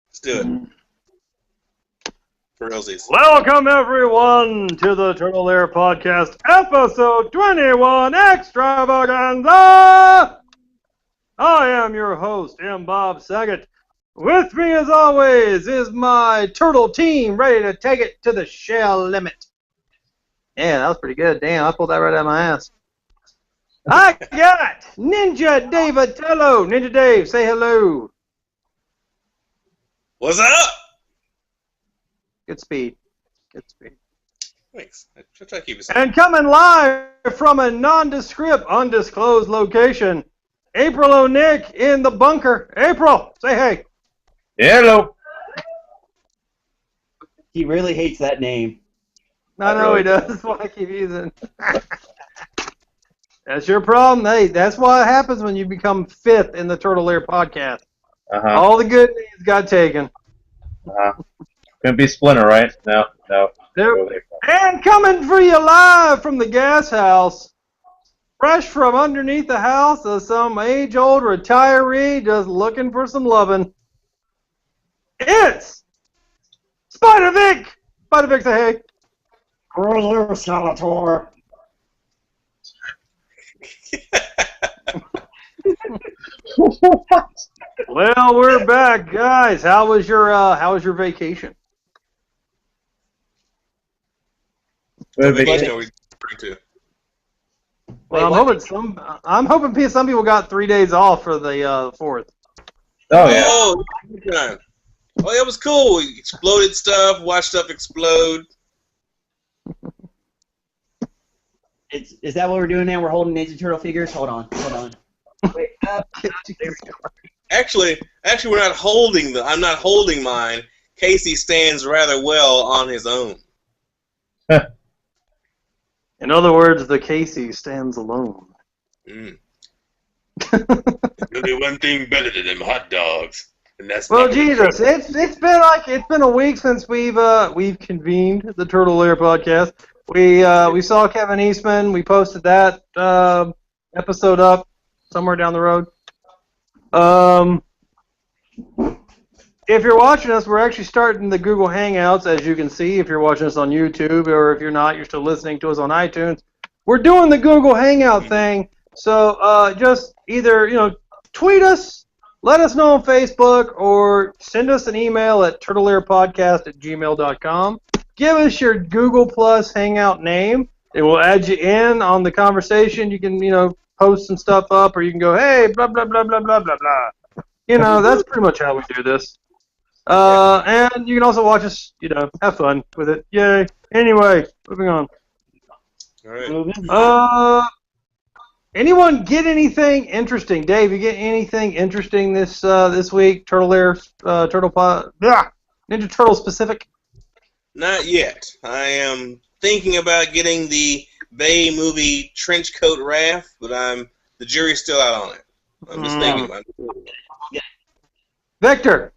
Let's do it. For realsies. Welcome, everyone, to the Turtle Lair Podcast, Episode 21 Extravaganza! I am your host, M. Bob Saget. With me, as always, is my turtle team ready to take it to the shell limit. Yeah, that was pretty good. Damn, I pulled that right out of my ass. I got Ninja Dave Atello. Ninja Dave, say hello. What's up? Good speed. Good speed. Thanks. I try to keep it simple. And coming live from a nondescript, undisclosed location, April O'Nick in the bunker. April, say hey. Hello. He really hates that name. I know he does. That's why I keep using it. That's your problem. Hey, that's what happens when you become fifth in the Turtle Lair podcast. All the good names got taken. Couldn't be Splinter, right? No. Nope. And coming for you live from the gas house, fresh from underneath the house of some age-old retiree just looking for some loving, it's Spider Vic! Spider Vic, say hey. Hello, Skeletor. Well, we're back, guys. How was your vacation? Good Vacation vacation. to. Well, I'm hoping some people got 3 days off for the 4th. Oh, yeah. Oh, good time. Oh, that was cool. We exploded stuff, watched stuff explode. Is that what we're doing now? We're holding Ninja Turtle figures? Hold on. Wait, up. There we go. Actually, we're not holding them. I'm not holding mine. Casey stands rather well on his own. In other words, the Casey stands alone. There's only one thing better than them hot dogs, and that's Well, not Jesus, it's been a week since we've convened the Turtle Lair podcast. We saw Kevin Eastman. We posted that episode up somewhere down the road. If you're watching us, we're actually starting the Google Hangouts, as you can see. If you're watching us on YouTube, or if you're not, you're still listening to us on iTunes. We're doing the Google Hangout thing. So just either tweet us, let us know on Facebook, or send us an email at turtlelairpodcast@gmail.com. Give us your Google Plus Hangout name. It will add you in on the conversation. You can post some stuff up, or you can go, hey, blah blah blah blah blah blah blah. That's pretty much how we do this. And you can also watch us, have fun with it. Yay. Anyway, moving on. All right. Anyone get anything interesting? Dave, you get anything interesting this week? Turtle Lair, Ninja Turtle specific? Not yet. I am thinking about getting the Bay movie Trench Coat Wrath, but the jury's still out on it. I'm just thinking about it. Victor.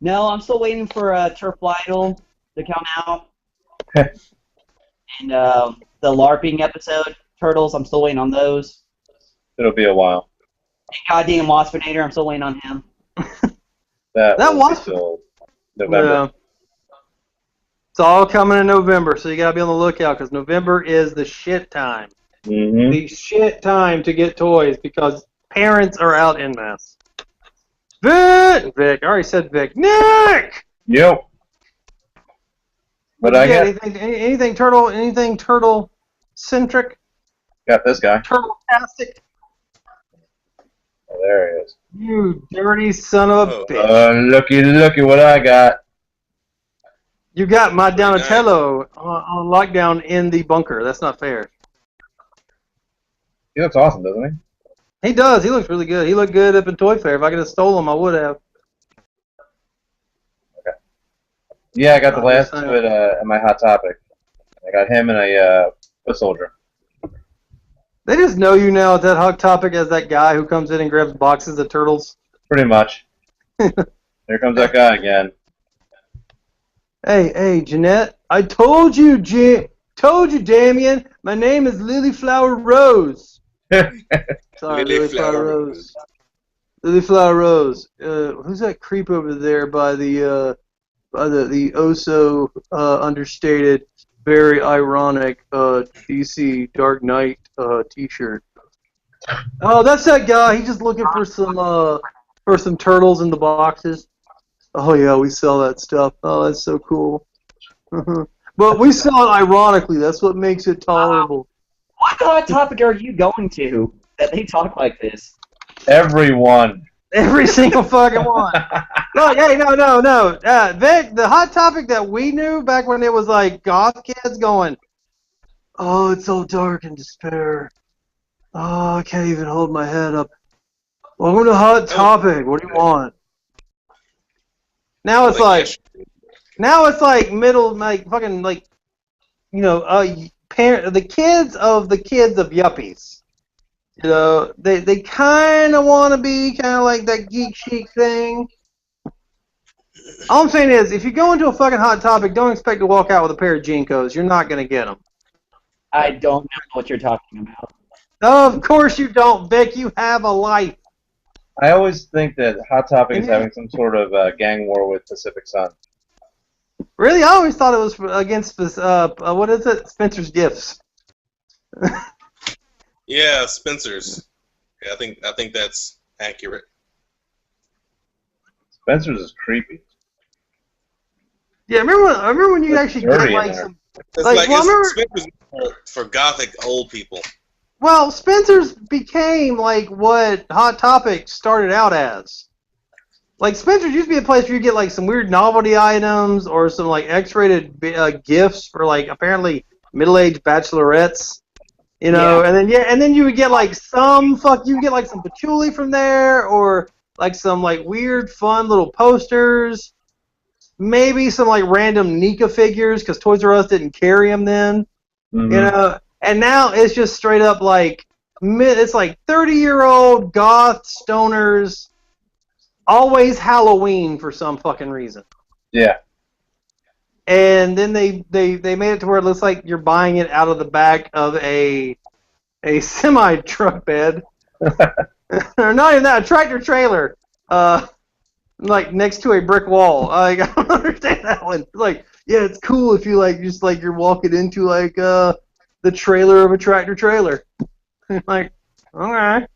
No, I'm still waiting for Turf Idol to come out. And the LARPing episode, Turtles, I'm still waiting on those. It'll be a while. And goddamn Waspinator, I'm still waiting on him. That was will be till November. Yeah. It's all coming in November, so you gotta be on the lookout, because November is the shit time. Mm-hmm. The shit time to get toys, because parents are out en masse. Vic! I already said Vic. Nick! Yep. What I got? Anything turtle centric? Got this guy. Turtle-tastic? Oh, there he is. You dirty son of a bitch. Looky what I got. You got my Donatello on lockdown in the bunker. That's not fair. He looks awesome, doesn't he? He does. He looks really good. He looked good up in Toy Fair. If I could have stolen him, I would have. Okay. Yeah, I got the last two at my Hot Topic. I got him and a foot soldier. They just know you now at that Hot Topic as that guy who comes in and grabs boxes of turtles. Pretty much. Here comes that guy again. Hey, Jeanette. I told you, Damien. My name is Lilyflower Rose. Sorry, Lilyflower Rose. Lily Flower Rose. Who's that creep over there by the understated, very ironic DC Dark Knight T-shirt? Oh, that's that guy. He's just looking for some turtles in the boxes. Oh yeah, we sell that stuff. Oh, that's so cool. But we sell it ironically. That's what makes it tolerable. What hot topic are you going to that they talk like this? Everyone. Every single fucking one. Look, hey, no. Vic, the hot topic that we knew back when it was like goth kids going, oh, it's so dark and despair. Oh, I can't even hold my head up. Welcome to Hot Topic. What do you want? Now it's like middle, like fucking like, you know, the kids of yuppies. You know, they kind of want to be kind of like that geek chic thing. All I'm saying is, if you go into a fucking Hot Topic, don't expect to walk out with a pair of Jinkos. You're not gonna get them. I don't know what you're talking about. Of course you don't, Vic. You have a life. I always think that Hot Topic is having some sort of gang war with Pacific Sun. Really? I always thought it was against this, what is it? Spencer's Gifts. Yeah, Spencer's. Yeah, I think that's accurate. Spencer's is creepy. Yeah, I remember when you actually get like some... Spencer's for gothic old people. Well, Spencer's became like what Hot Topic started out as. Like, Spencer's used to be a place where you get like some weird novelty items or some like X-rated gifts for like apparently middle-aged bachelorettes, you know. Yeah. And then you would get like some patchouli from there, or like some like weird fun little posters, maybe some like random Nika figures because Toys R Us didn't carry them then, you know. And now it's just straight up like it's like 30-year-old goth stoners. Always Halloween for some fucking reason. Yeah. And then they made it to where it looks like you're buying it out of the back of a semi-truck bed. Or not even that, a tractor trailer. Like next to a brick wall. I don't understand that one. Like, yeah, it's cool if you like just like you're walking into like the trailer of a tractor trailer. Like, okay.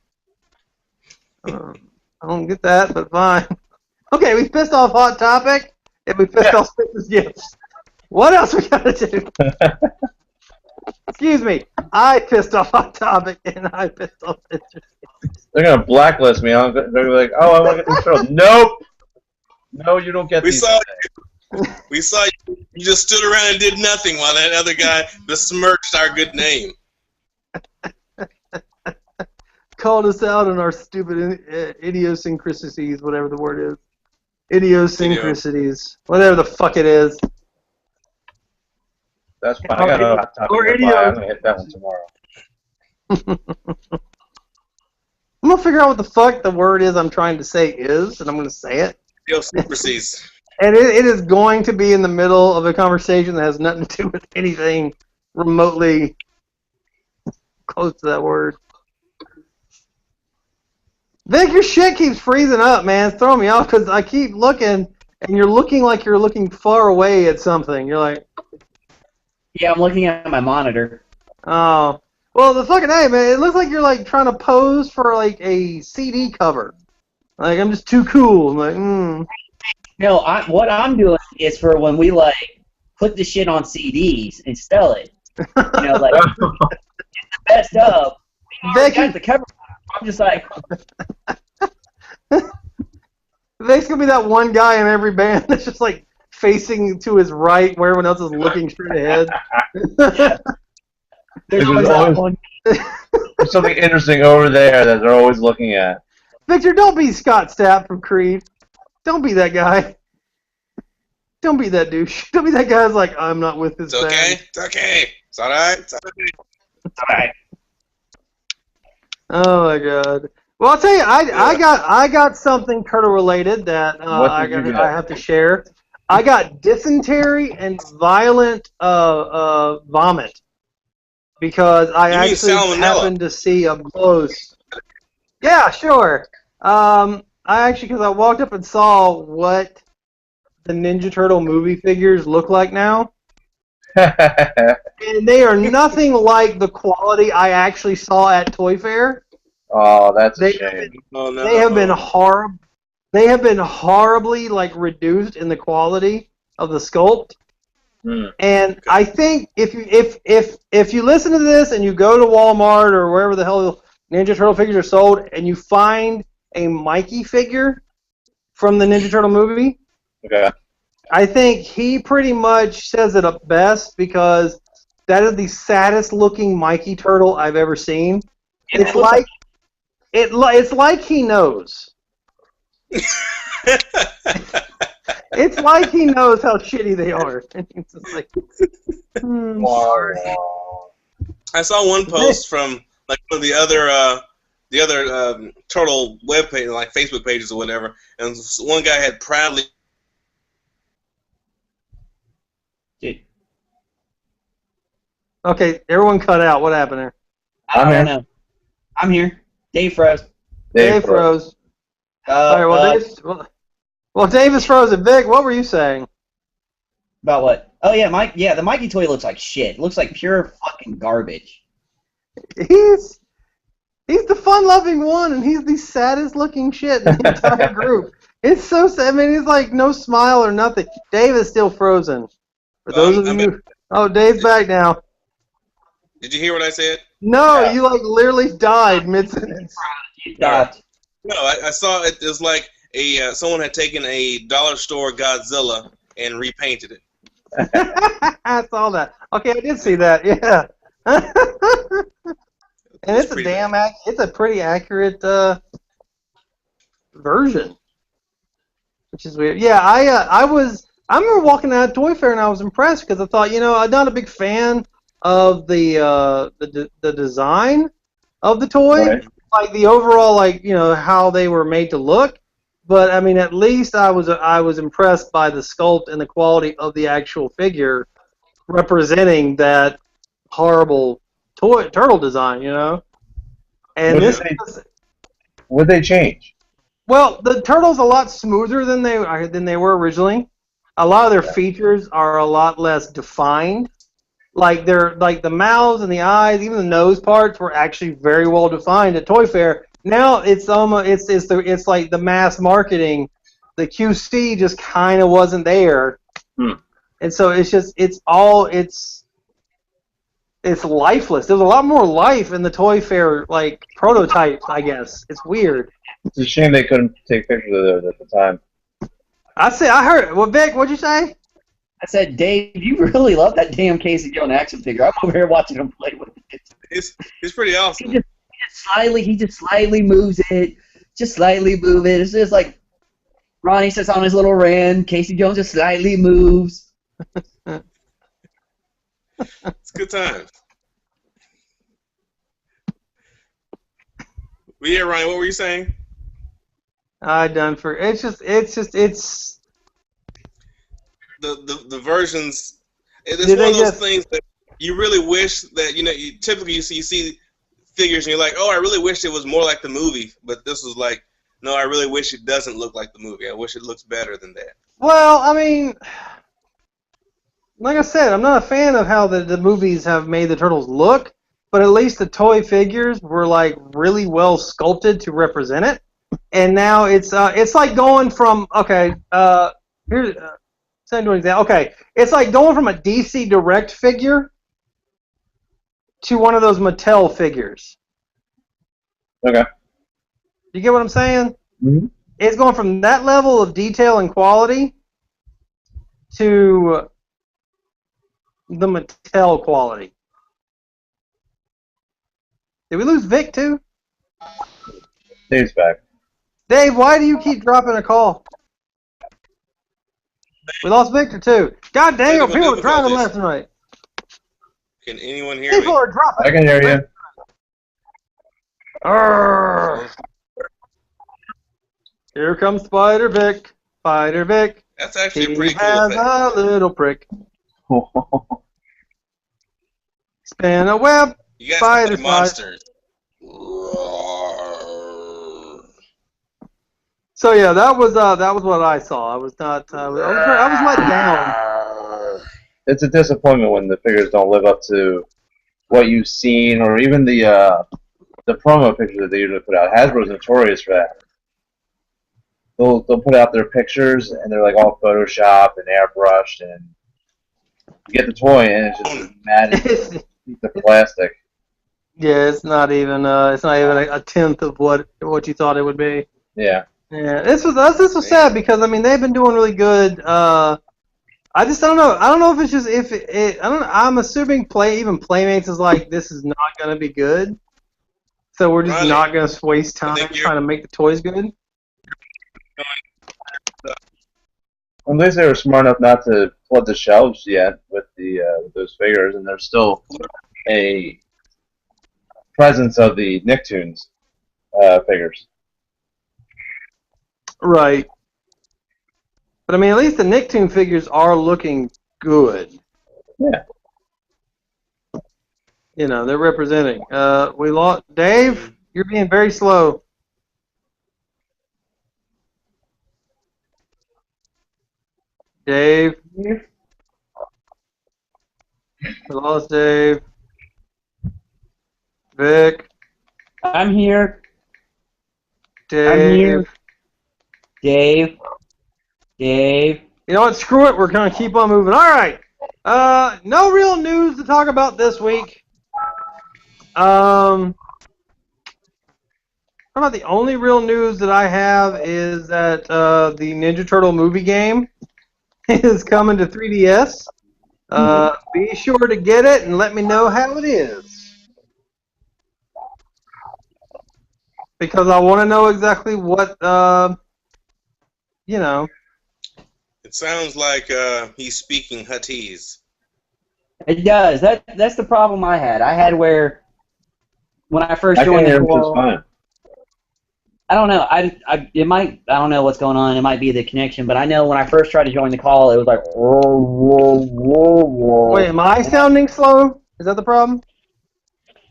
I don't get that, but fine. Okay, we pissed off Hot Topic, and we pissed off Spencer's Gifts. What else we gotta do? Excuse me. I pissed off Hot Topic, and I pissed off Spencer's Gifts. They're gonna blacklist me. They're gonna be like, oh, I want to get this show. Nope. No, you don't get these. We saw you just stood around and did nothing while that other guy besmirched our good name. Called us out on our stupid idiosyncrasies, whatever the word is. Idiosyncrasies. Whatever the fuck it is. That's fine. I got another Hot Topic. I'm going to hit that one tomorrow. I'm going to figure out what the fuck the word is I'm trying to say is, and I'm going to say it. Idiosyncrasies. And it is going to be in the middle of a conversation that has nothing to do with anything remotely close to that word. Vic, your shit keeps freezing up, man. It's throwing me off because I keep looking, and you're looking like you're looking far away at something. You're like... Yeah, I'm looking at my monitor. Oh. Well, the fucking hey, man, it looks like you're like trying to pose for like a CD cover. Like, I'm just too cool. I'm like, No, what I'm doing is for when we, like, put the shit on CDs and sell it. You know, like, it's the best of. We already got the cover. I'm just like... There's going to be that one guy in every band that's just, like, facing to his right where everyone else is looking straight ahead. There's something interesting over there that they're always looking at. Victor, don't be Scott Stapp from Creed. Don't be that guy. Don't be that douche. Don't be that guy who's like, I'm not with this band. It's okay. It's alright. It's alright. Oh my god. Well, I'll tell you, I got something turtle related that I have to share. I got dysentery and violent vomit because I actually happened to see up close. Yeah, sure. I actually, because I walked up and saw what the Ninja Turtle movie figures look like now, and they are nothing like the quality I actually saw at Toy Fair. Oh, that's a shame. They have been horrible. They have been horribly reduced in the quality of the sculpt. And I think if you listen to this and you go to Walmart or wherever the hell Ninja Turtle figures are sold and you find a Mikey figure from the Ninja Turtle movie, okay, I think he pretty much says it up best because that is the saddest looking Mikey Turtle I've ever seen. It's like he knows. It's like he knows how shitty they are. And he's just like, sorry. I saw one post from one of the other turtle web page, like Facebook pages or whatever, and one guy had proudly. Okay, everyone cut out. What happened there? I don't know. I'm here. Dave froze. Dave froze. All right, well, Dave is frozen. Vic, what were you saying? About what? Oh yeah, the Mikey toy looks like shit. It looks like pure fucking garbage. He's the fun-loving one, and he's the saddest-looking shit in the entire group. It's so sad. I mean, he's like no smile or nothing. Dave is still frozen. For those of you, Dave's back now. Did you hear what I said? No, yeah. You literally died mid-sentence. You died. No, I saw it. It was like someone had taken a dollar store Godzilla and repainted it. I saw that. Okay, I did see that. Yeah. And it's a pretty accurate version, which is weird. Yeah, I remember walking out of Toy Fair and I was impressed because I thought, I'm not a big fan of the design of the toy, right. Like the overall, how they were made to look. But I mean, at least I was impressed by the sculpt and the quality of the actual figure representing that horrible turtle design, And would they change? Well, the turtle's a lot smoother than they were originally. A lot of their features are a lot less defined. Like the mouths and the eyes, even the nose parts were actually very well defined at Toy Fair. Now it's like the mass marketing, the QC just kind of wasn't there, and so it's lifeless. There's a lot more life in the Toy Fair prototypes, I guess. It's weird. It's a shame they couldn't take pictures of it at the time. I heard it. Well, Vic, what'd you say? I said, Dave, you really love that damn Casey Jones action figure. I'm over here watching him play with it. It's pretty awesome. He just slightly moves it. Just slightly move it. It's just like Ronnie sits on his little wren. Casey Jones just slightly moves. It's good times. Well, yeah, Ryan, what were you saying? The versions. It's one of those things that you really wish that typically you see figures and you're like, oh, I really wish it was more like the movie, but this was like, no, I really wish it doesn't look like the movie. I wish it looks better than that. Well, I mean, like I said, I'm not a fan of how the movies have made the turtles look, but at least the toy figures were really well sculpted to represent it. And now it's like going from here's okay, it's like going from a DC Direct figure to one of those Mattel figures. Okay. You get what I'm saying? Mm-hmm. It's going from that level of detail and quality to the Mattel quality. Did we lose Vic too? Dave's back. Dave, why do you keep dropping a call? We lost Victor too. God damn, people are driving left and right. Can anyone hear me? People are dropping. I can hear you. Here comes Spider Vic. Spider Vic. That's actually a pretty cool effect. He has a little prick. Spin a web. You guys are monsters. So yeah, that was what I saw. I was not. I was let down. It's a disappointment when the figures don't live up to what you've seen, or even the promo pictures that they usually put out. Hasbro's notorious for that. They'll put out their pictures and they're like all photoshopped and airbrushed, and you get the toy and it's just matted piece of plastic. Yeah, it's not even a tenth of what you thought it would be. Yeah. Yeah, this was sad because I mean they've been doing really good. I don't know. I don't know if it's just I don't. I'm assuming even Playmates is like this is not gonna be good, so we're just not gonna waste time trying to make the toys good. At least they were smart enough not to flood the shelves yet with with those figures, and there's still a presence of the Nicktoons figures. Right. But I mean, at least the Nicktoon figures are looking good. Yeah. You know, they're representing. We lost Dave. You're being very slow. Dave. We lost Dave. Vic. I'm here. Dave. I'm here. Dave. You know what? Screw it. We're going to keep on moving. All right. No real news to talk about this week. How about the only real news that I have is that the Ninja Turtle movie game is coming to 3DS. Be sure to get it and let me know how it is. Because I want to know exactly what, you know. It sounds like he's speaking Huttese. It does. That's the problem I had. I had where when I first joined the call, I don't know. I don't know what's going on. It might be the connection, but I know when I first tried to join the call, it was like. Wait, am I sounding slow? Is that the problem?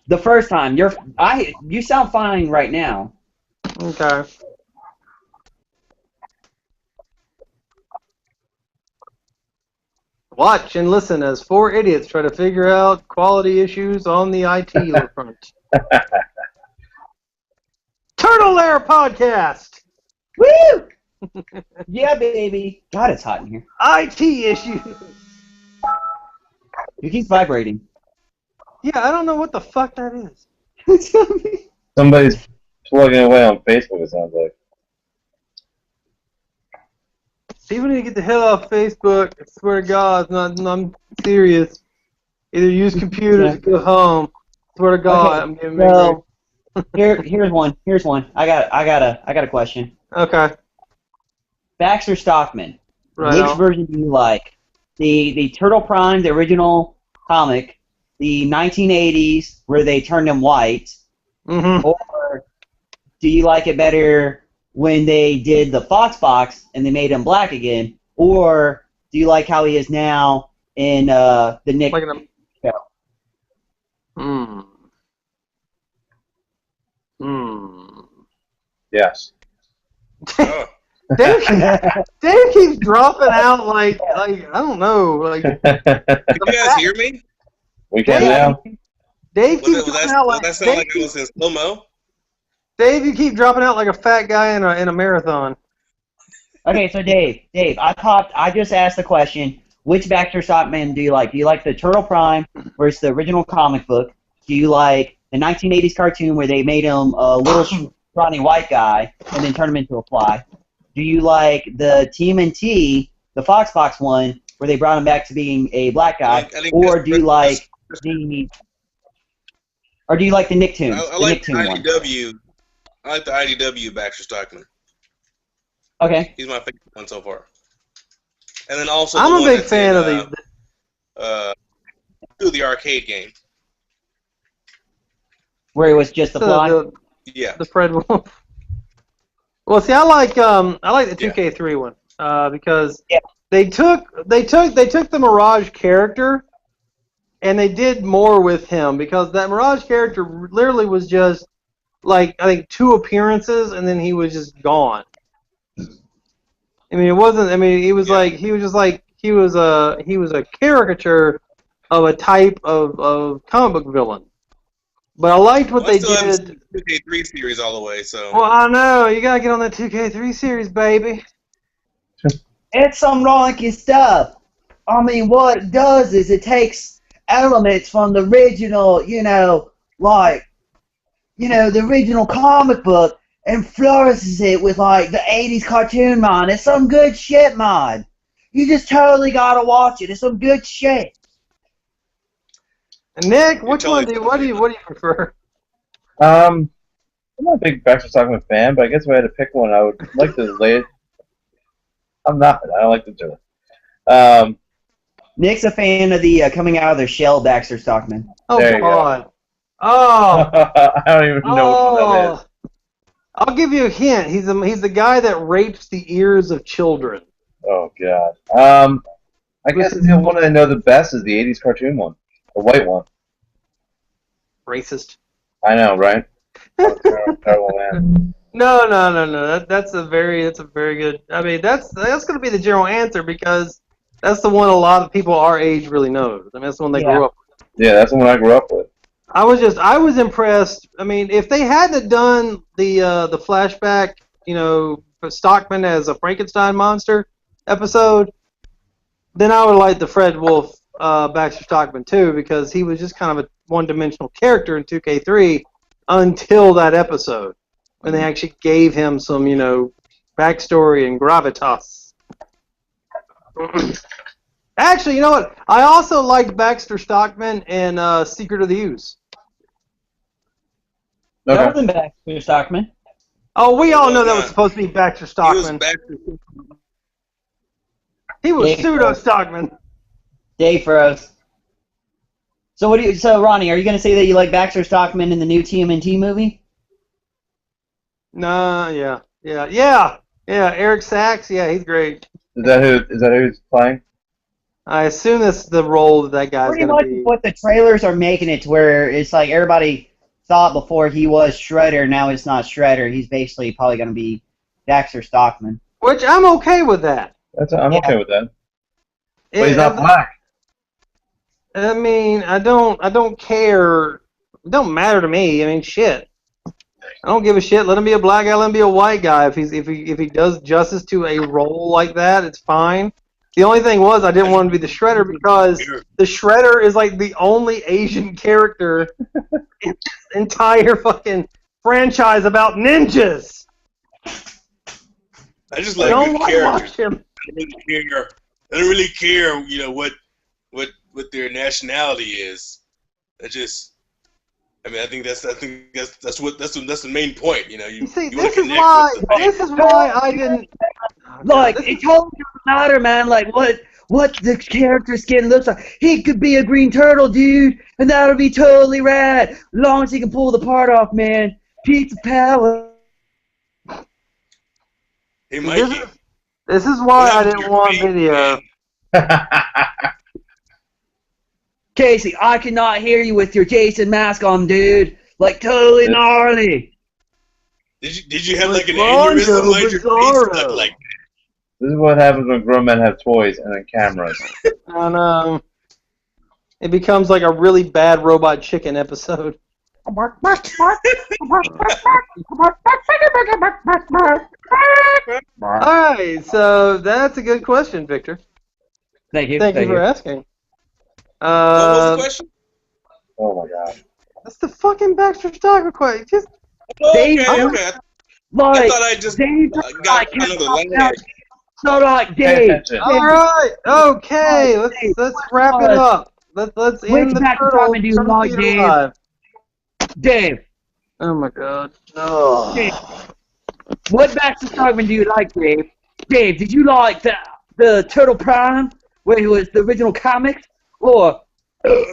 The first time, you sound fine right now. Okay. Watch and listen as four idiots try to figure out quality issues on the IT front. Turtle Lair podcast. Woo! Yeah, baby. God, it's hot in here. IT issues. You keep vibrating. Yeah, I don't know what the fuck that is. Somebody's plugging away on Facebook, it sounds like. People need to get the hell off Facebook. I swear to God, I'm serious. Either use computers or go home. I swear to God, I'm getting so, here's one. I got a question. Okay. Baxter Stockman. Right. Which version do you like? The Turtle Prime, the original comic, the 1980s where they turned him white, or do you like it better when they did the Fox box and they made him black again, or do you like how he is now in the Nick show? Yes. Oh. Dave keeps dropping out like I don't know. Like, can you guys hear me? We can now. Dave keeps dropping out like. That sound like I was in slow mo. Dave, you keep dropping out like a fat guy in a marathon. Okay, so Dave, I just asked the question: which Baxter Stockman do you like? Do you like the Turtle Prime versus the original comic book? Do you like the 1980s cartoon where they made him a little scrawny white guy and then turned him into a fly? Do you like the TMNT, the Fox Box one, where they brought him back to being a black guy, or do you like the Nicktoons? I like the IDW. I like the IDW Baxter Stockman. Okay. He's my favorite one so far. And then also I'm a big fan of these. Do the arcade game. Where he was just a fly? Yeah. The Fred Wolf. Well, see, I like the 2K3 one because they took the Mirage character and they did more with him because that Mirage character literally was just like I think 2 appearances and then he was just gone. I mean, it wasn't. I mean, he was a caricature of a type of comic book villain. But I liked what they still haven't did. seen the 2K3 series all the way, so. Well, I know you gotta get on that 2K3 series, baby. It's some rollicky stuff. I mean, what it does is it takes elements from the original, the original comic book and flourishes it with, like, the 80s cartoon, man. It's some good shit, man. You just totally gotta watch it. It's some good shit. And Nick, what do you prefer? I'm not a big Baxter Stockman fan, but I guess if I had to pick one, I would like the latest. I'm not. I don't like the two. Nick's a fan of the coming out of their shell Baxter Stockman. Oh, God. Oh. I don't even know what that is. I'll give you a hint. He's the guy that rapes the ears of children. Oh, God. I guess the one I know the best is the 80s cartoon one. The white one. Racist. I know, right? Terrible man. No. That's a very good. I mean, that's going to be the general answer because that's the one a lot of people our age really know. I mean, that's the one they grew up with. Yeah, that's the one I grew up with. I was impressed. I mean, if they hadn't done the flashback, for Stockman as a Frankenstein monster episode, then I would like the Fred Wolf Baxter Stockman too, because he was just kind of a one-dimensional character in 2K3 until that episode, when they actually gave him some, backstory and gravitas. Actually, you know what? I also liked Baxter Stockman in Secret of the Ooze. Okay. That wasn't Baxter Stockman. Oh, we all know that was supposed to be Baxter Stockman. He was pseudo Stockman. Dave froze. So Ronnie, are you going to say that you like Baxter Stockman in the new TMNT movie? Nah, yeah. Eric Sachs, yeah, he's great. Is that who's playing? I assume that's the role that guy's Pretty going much to be. what the trailers are making it to where it's like everybody thought before he was Shredder, now it's not Shredder. He's basically probably going to be Baxter Stockman. Which I'm okay with that. I'm okay with that. But he's not black. I mean, I don't care. It don't matter to me. I mean, shit. I don't give a shit. Let him be a black guy. Let him be a white guy. If he does justice to a role like that, it's fine. The only thing was I didn't want him to be the Shredder because the Shredder is like the only Asian character in this entire fucking franchise about ninjas. I just like good characters. I don't really care, what their nationality is. I think that's the main point. You see, you this is why I didn't. Like, it totally doesn't matter, man. Like, what the character skin looks like. He could be a green turtle, dude, and that would be totally rad. As long as he can pull the part off, man. Pizza power. Hey, Mikey. This is why I didn't want video. Casey, I cannot hear you with your Jason mask on, dude. Like, totally gnarly. Did you have like an aneurysm like your face looked like? This is what happens when grown men have toys and then cameras. I know. It becomes like a really bad Robot Chicken episode. Alright, so that's a good question, Victor. Thank you. Thank you for asking. What was the question? Oh my god. That's the fucking Baxter Stockman question. Just Okay. Like, I thought I just got another language. So like Dave. Alright, okay, let's wrap it up. Let's end the turtle. Do you like, Dave? Dave. Oh my god. Oh. Dave. What Baxter Stockman do you like, Dave? Dave, did you like the Turtle Prime, where he was the original comics? Or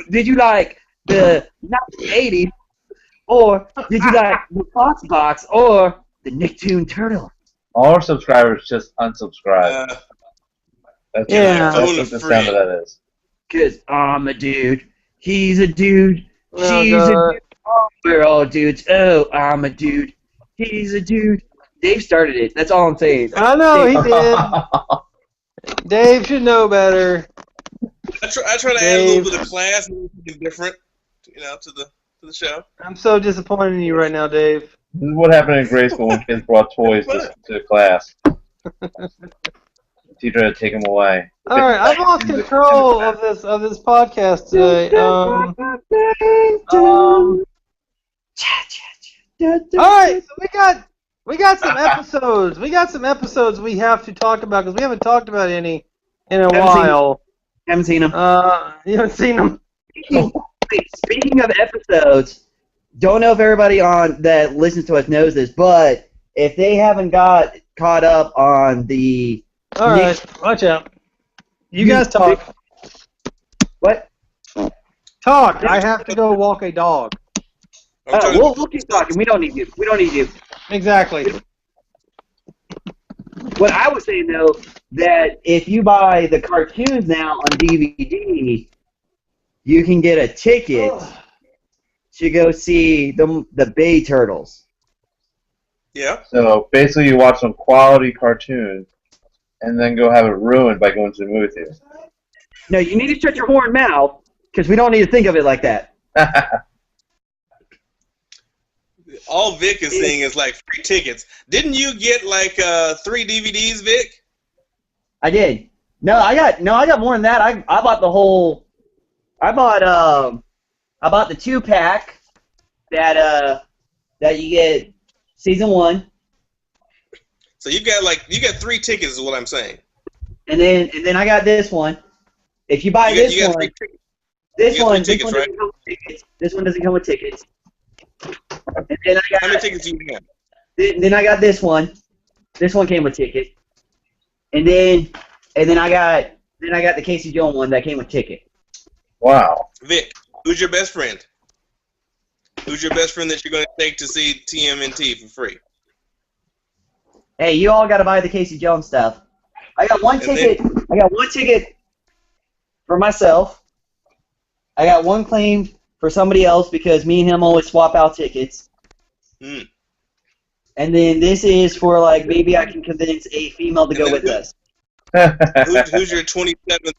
did you like the 1980s? Or did you like the Fox Box? Or the Nicktoon Turtle? All our subscribers just unsubscribe. That's what the sound of that is. Because I'm a dude. He's a dude. Oh, She's God. a dude. Oh, we're all dudes. Oh, I'm a dude. He's a dude. Dave started it. That's all I'm saying. I know he did. Dave should know better. I try to add a little bit of class and something different, to the show. I'm so disappointed in you right now, Dave. This is what happened in grade school when kids brought toys to class. The teacher had to take them away. All right, I've lost control of this podcast today. All right, so we got some episodes. We got some episodes we have to talk about because we haven't talked about any in a while. Haven't seen them. You haven't seen them. Speaking of episodes, don't know if everybody that listens to us knows this, but if they haven't got caught up on the... All right, watch out. You guys talk. What? Talk. I have to go walk a dog. We'll keep talking. We don't need you. Exactly. What I was saying, though, that if you buy the cartoons now on DVD, you can get a ticket to go see the Bay Turtles. Yeah. So basically, you watch some quality cartoons, and then go have it ruined by going to the movie theater. No, you need to shut your horn mouth because we don't need to think of it like that. All Vic is seeing is like free tickets. Didn't you get like 3 DVDs, Vic? I did. No, I got more than that. I bought the whole. I bought the 2-pack that you get season 1. So you got 3 tickets, is what I'm saying. And then I got this one. If you buy this one, this one doesn't come with tickets. This one doesn't come with tickets. And then I got, how many tickets do you have? Then I got this one. This one came with ticket. And then I got the Casey Jones one that came with ticket. Wow. Vic, who's your best friend? Who's your best friend that you're going to take to see TMNT for free? Hey, you all got to buy the Casey Jones stuff. I got one ticket. I got one ticket for myself. I got one claimed for somebody else because me and him always swap out tickets. Mm. And then this is for like maybe I can convince a female to go with us. Who's your 27th?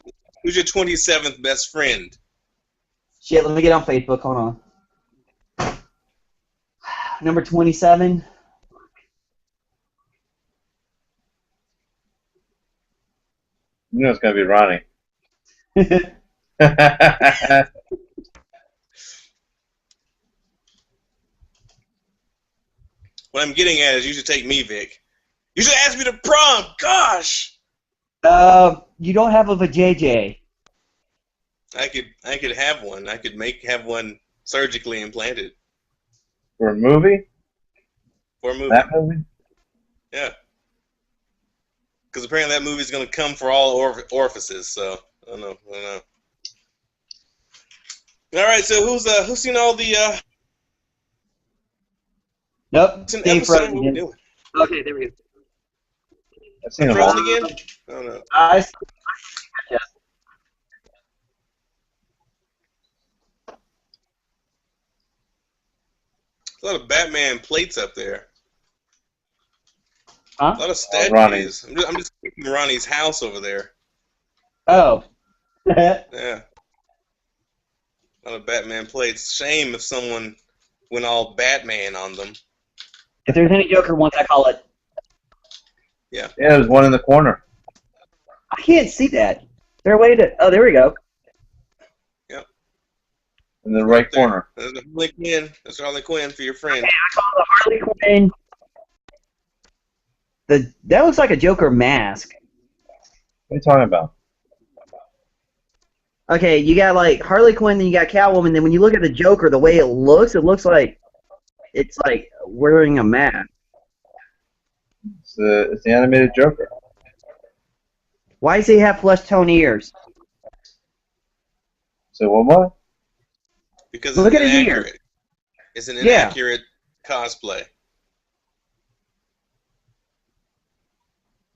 Who's your 27th best friend? Shit, let me get on Facebook. Hold on. Number 27. You know it's gonna be Ronnie. What I'm getting at is you should take me, Vic. You should ask me to prom. Gosh. You don't have a JJ. I could have one. I could have one surgically implanted. For a movie? For a movie. That movie? Yeah. Because apparently that movie's going to come for all orifices, so I don't know. All right, so who's seen all the Nope. Dave Frozen. What we doing? Okay, there we go. I've seen Frozen again? I don't know. Yeah. A lot of Batman plates up there. Huh? A lot of statues. Ronnie's. I'm just thinking Ronnie's house over there. Oh. Yeah. A lot of Batman plates. Shame if someone went all Batman on them. If there's any Joker ones, I call it. Yeah. Yeah, there's one in the corner. I can't see that. There a way to... Oh, there we go. Yep. In the right corner. There's Harley Quinn. That's Harley Quinn for your friend. Okay, I call the Harley Quinn... That looks like a Joker mask. What are you talking about? Okay, you got like Harley Quinn, then you got Catwoman. Then when you look at the Joker, the way it looks like it's like wearing a mask. It's the animated Joker. Why does he have flesh tone ears? So what? Because Look it's at his inaccurate. ears. It's an inaccurate cosplay.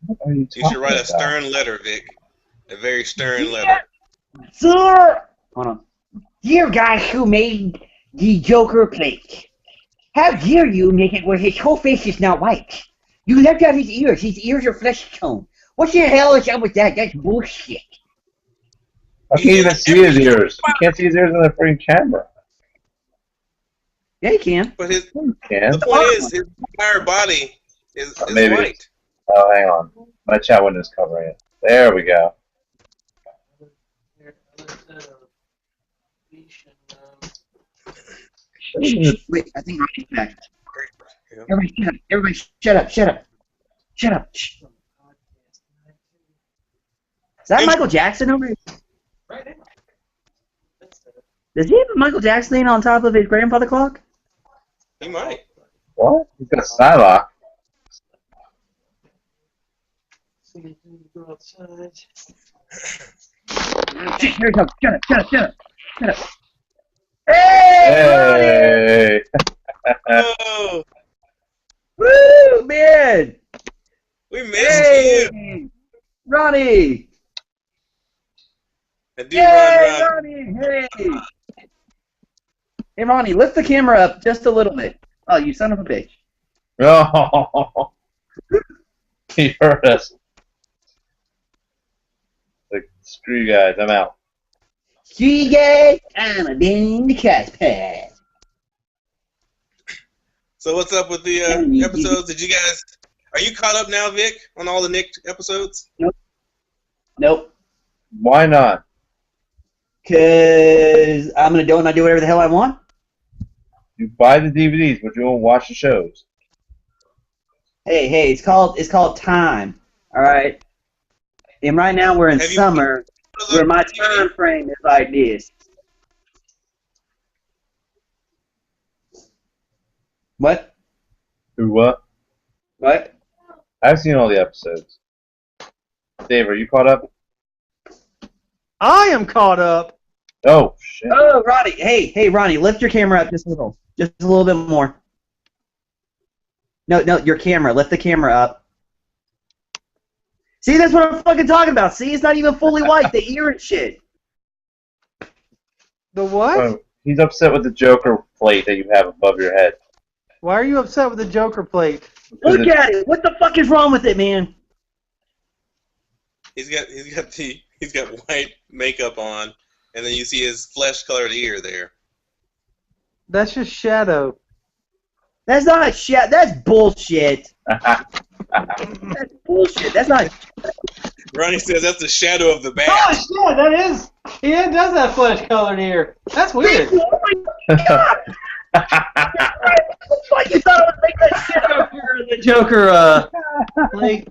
What are you You should write a about? stern letter, Vic. A very stern letter. Sir! Hold on. Dear guy who made the Joker plate, how dare you make it where his whole face is now white? You left out his ears. His ears are flesh tone. What the hell is up with that? That's bullshit. I can't even see his ears. You can't see his ears on the freaking camera. Yeah, you can. But You can. the point is, his entire body is white. Oh, hang on. My chat window's covering it. There we go. Wait, I think Ronnie's back. Everybody shut up. Shut up. Shh. Is that Michael Jackson over here? Does he have a Michael Jackson thing on top of his grandfather clock? He might. What? He's got Psylocke. Here he comes. Shut up. Hey! Oh, Woo, man! we missed you. Ronnie! And Ron. Ronnie! Hey! Hey, Ronnie, lift the camera up just a little bit. Oh, you son of a bitch. Oh, he hurt us. Like, screw you guys, I'm out. See, guys, I'm a dang the cat pad. So what's up with the episodes? Are you caught up now, Vic, on all the Nick episodes? Nope. Why not? Cause I'm gonna do whatever the hell I want. You buy the DVDs, but you won't watch the shows. Hey, it's called time. All right. And right now we're in summer, where my time frame is like this. What? Who what? What? I've seen all the episodes. Dave, are you caught up? I am caught up. Oh, shit. Oh, Ronnie. Hey, Ronnie, lift your camera up just a little. Just a little bit more. No, your camera. Lift the camera up. See, that's what I'm fucking talking about. See, it's not even fully white. The ear and shit. The what? Oh, he's upset with the Joker plate that you have above your head. Why are you upset with the Joker plate? Look at it. What the fuck is wrong with it, man? He's got white makeup on, and then you see his flesh-colored ear there. That's just shadow. That's not shit. That's bullshit. That's bullshit. That's not. Ronnie says that's the shadow of the bat. Oh shit, that is. He does have flesh-colored ear. That's weird. Oh my god! What you thought I would make that shit up? The Joker, like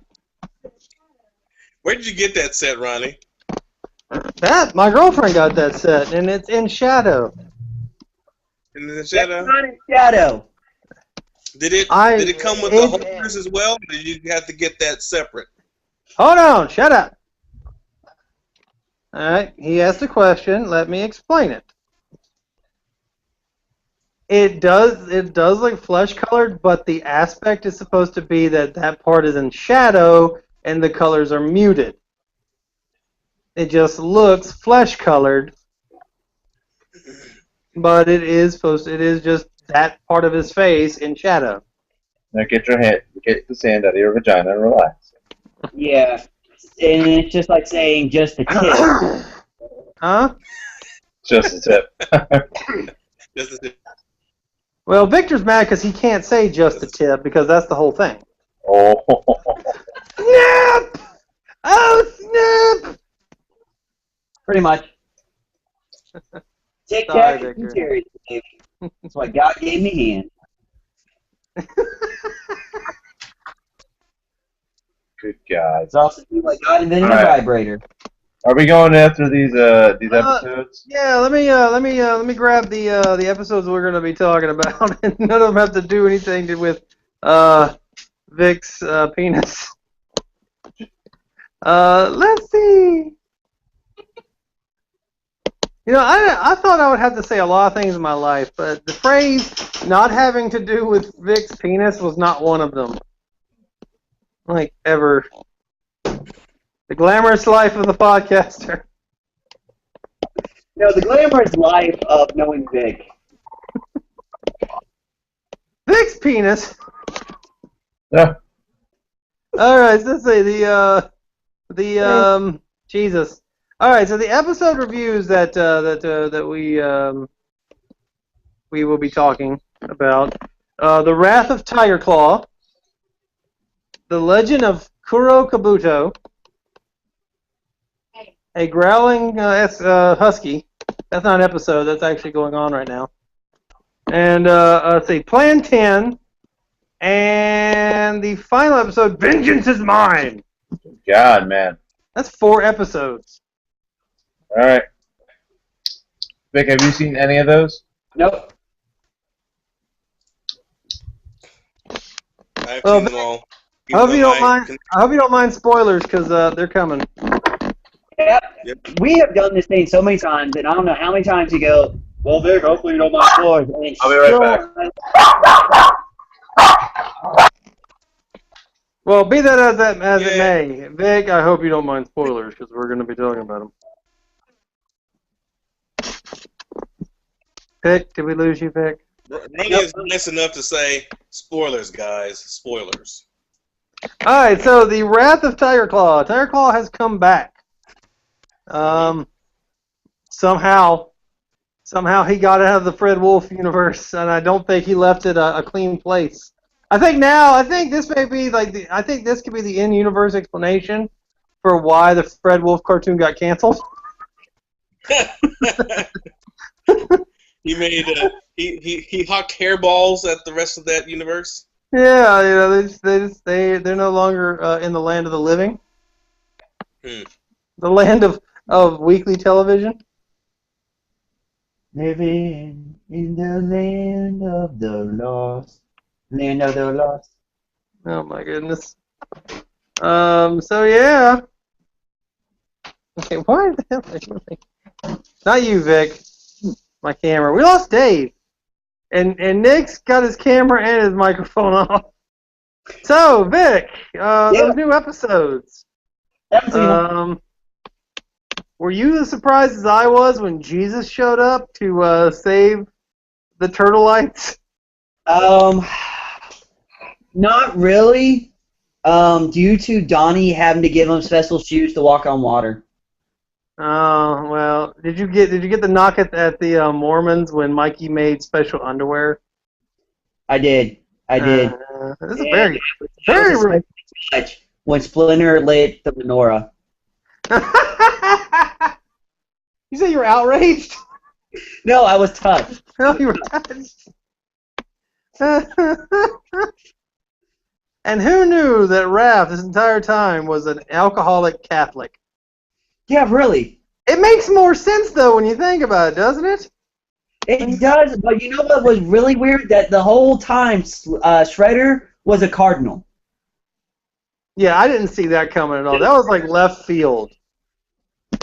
Where did you get that set, Ronnie? that. My girlfriend got that set, and it's in shadow. In the shadow? It's not in shadow. Did it come with the holders as well, or did you have to get that separate? Hold on, shut up. All right, he asked a question. Let me explain it. It does look flesh-colored, but the aspect is supposed to be that part is in shadow and the colors are muted. It just looks flesh-colored, but it is just that part of his face in shadow. Now get the sand out of your vagina and relax. Yeah, and it's just like saying just the tip. Huh? Just a tip. Just a tip. Well, Victor's mad because he can't say just a tip because that's the whole thing. Oh. Snap! Oh, snap! Pretty much. Tic Tac and two cherries, baby. That's why God gave me hands. Good God. It's also like God invented a vibrator. Are we going after these episodes? Yeah, let me grab the episodes we're gonna be talking about, and none of them have to do anything with Vic's penis. Let's see. You know, I thought I would have to say a lot of things in my life, but the phrase not having to do with Vic's penis was not one of them. Like, ever. The glamorous life of the podcaster. No, the glamorous life of knowing Vic. Vic's penis. Yeah. All right, so let's see Jesus. All right, so the episode reviews that we will be talking about: The Wrath of Tiger Claw, The Legend of Kuro Kabuto, A Growling Husky. That's not an episode. That's actually going on right now. And let's see, Plan 10, and the final episode, Vengeance is Mine. God, man. That's 4 episodes. All right. Vic, have you seen any of those? Nope. I've seen them all. I hope you don't mind spoilers, because they're coming. Yep. We have done this thing so many times, and I don't know how many times you go, well, Vic, hopefully you don't mind spoilers. I'll be right back. Well, be that as it may, Vic, I hope you don't mind spoilers, because we're going to be talking about them. Vic, did we lose you, Vic? Ronnie is nice enough to say, spoilers, guys, spoilers. Alright, so the Wrath of Tiger Claw. Tiger Claw has come back. Somehow he got out of the Fred Wolf universe, and I don't think he left it a clean place. I think this may be I think this could be the in-universe explanation for why the Fred Wolf cartoon got canceled. He made he hawked hairballs at the rest of that universe. Yeah, you know, they're no longer in the land of the living. The land of weekly television. Living in the land of the lost. Land of the lost. Oh my goodness. So yeah. Okay, why the hell are you doing? Not you, Vic. My camera. We lost Dave. And Nick's got his camera and his microphone off. So, Vic, those new episodes. Were you as surprised as I was when Jesus showed up to save the Turtleites? Not really. Due to Donnie having to give him special shoes to walk on water. Oh, well, did you get the knock at the Mormons when Mikey made special underwear? I did. This is very much when Splinter lit the menorah. You say you were outraged? No, I was touched. No, you were touched. And who knew that Raph this entire time was an alcoholic Catholic? Yeah, really. It makes more sense, though, when you think about it, doesn't it? It does, but you know what was really weird? That the whole time Shredder was a cardinal. Yeah, I didn't see that coming at all. That was like left field.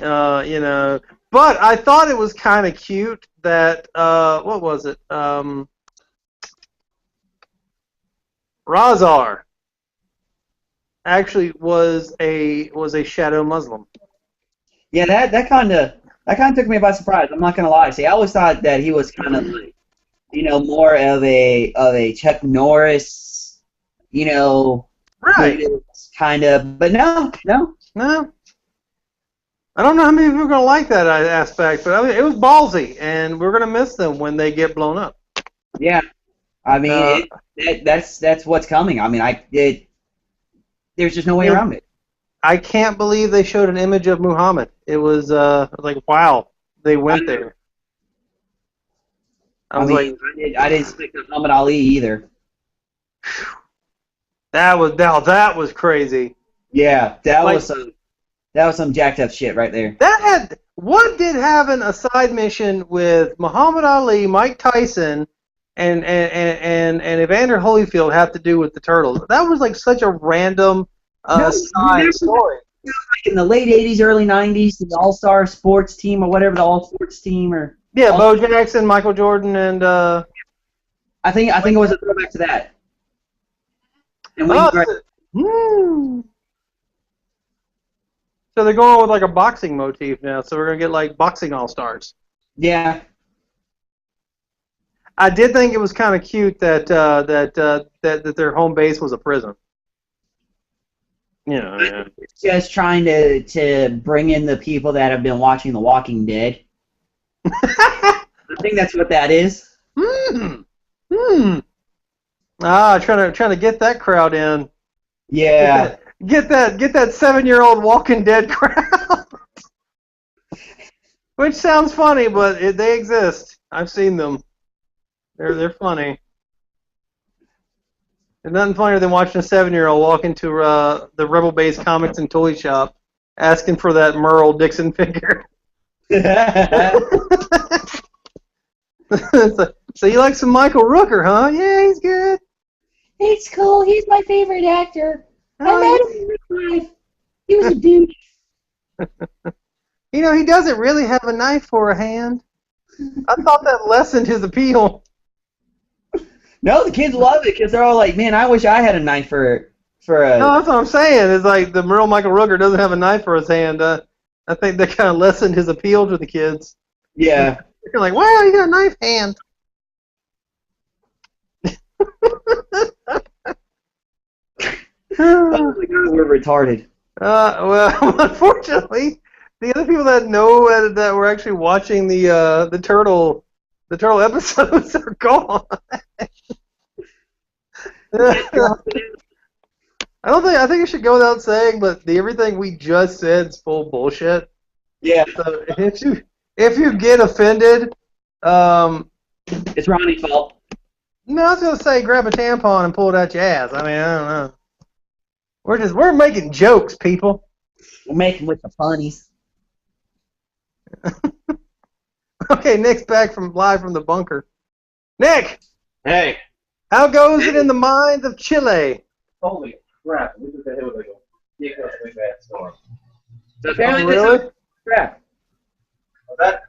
You know. But I thought it was kind of cute that, what was it? Razar actually was a shadow Muslim. Yeah, that kind of took me by surprise. I'm not gonna lie. See, I always thought that he was kind of like, you know, more of a Chuck Norris, you know, right? Kind of, but no. I don't know how many people are gonna like that aspect, but I mean, it was ballsy, and we're gonna miss them when they get blown up. Yeah, I mean, that's what's coming. I mean, there's just no way around it. I can't believe they showed an image of Muhammad. It was like, wow, they went there. I didn't expect Muhammad Ali either. That was crazy. Yeah, that was some jacked up shit right there. What did having a side mission with Muhammad Ali, Mike Tyson, and Evander Holyfield have to do with the Turtles? That was like such a random side story. In the late 80s, early 90s, the All-Star Sports Team or whatever, the All-Sports Team or... Yeah, Bo Jackson, Michael Jordan, and... I think it was a throwback to that. And so they're going with like a boxing motif now, so we're going to get like boxing All-Stars. Yeah. I did think it was kind of cute that their home base was a prison. Yeah. It's just trying to bring in the people that have been watching The Walking Dead. I think that's what that is. Trying to get that crowd in. Yeah. Get that 7-year-old Walking Dead crowd. Which sounds funny, but they exist. I've seen them. They're funny. There's nothing funnier than watching a 7-year-old walk into the Rebel Base Comics and Toy Shop asking for that Merle Dixon figure. So you like some Michael Rooker, huh? Yeah, he's good. It's cool. He's my favorite actor. I met him in real life. He was a dude. You know, he doesn't really have a knife for a hand. I thought that lessened his appeal. No, the kids love it because they're all like, "Man, I wish I had a knife for a." No, that's what I'm saying. It's like the real Michael Rooker doesn't have a knife for his hand. I think that kind of lessened his appeal to the kids. Yeah. You're like, wow, you got a knife hand. Oh my God, we're retarded. Well, unfortunately, the other people that know that were actually watching the turtle episodes are gone. I think it should go without saying, but everything we just said is full bullshit. Yeah. So if you get offended, it's Ronnie's fault. No, I was gonna say grab a tampon and pull it out your ass. I mean, I don't know. We're making jokes, people. We're making with the funnies. Okay, Nick's back live from the bunker. Nick! Hey! How goes it in the mines of Chile? Holy crap, we just got hit with like a ridiculously bad storm. So apparently really? Crap. That,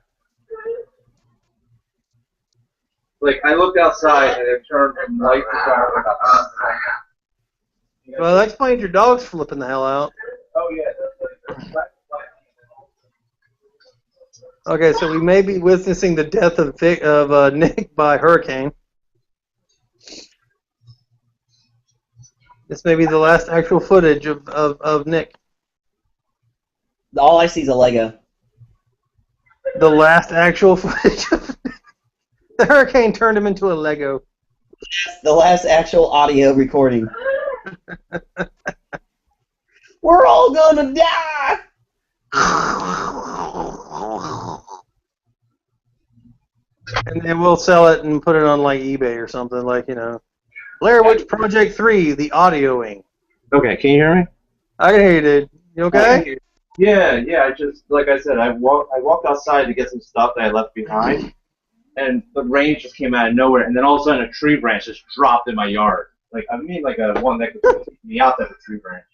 like, I looked outside and it turned from light to dark about that. Well, that explains your dog's flipping the hell out. Oh, yeah. Okay, so we may be witnessing the death of Nick by hurricane. This may be the last actual footage of Nick. All I see is a Lego. The last actual footage of the hurricane turned him into a Lego. The last actual audio recording. We're all gonna die! And then we'll sell it and put it on like eBay or something, like, you know. Blair Witch Project 3, the audioing. Okay, can you hear me? I can hear you, dude. You okay? Yeah. I just, like I said, I walked outside to get some stuff that I left behind, and the rain just came out of nowhere, and then all of a sudden a tree branch just dropped in my yard. Like, I mean, like a one that could take me out of a tree branch.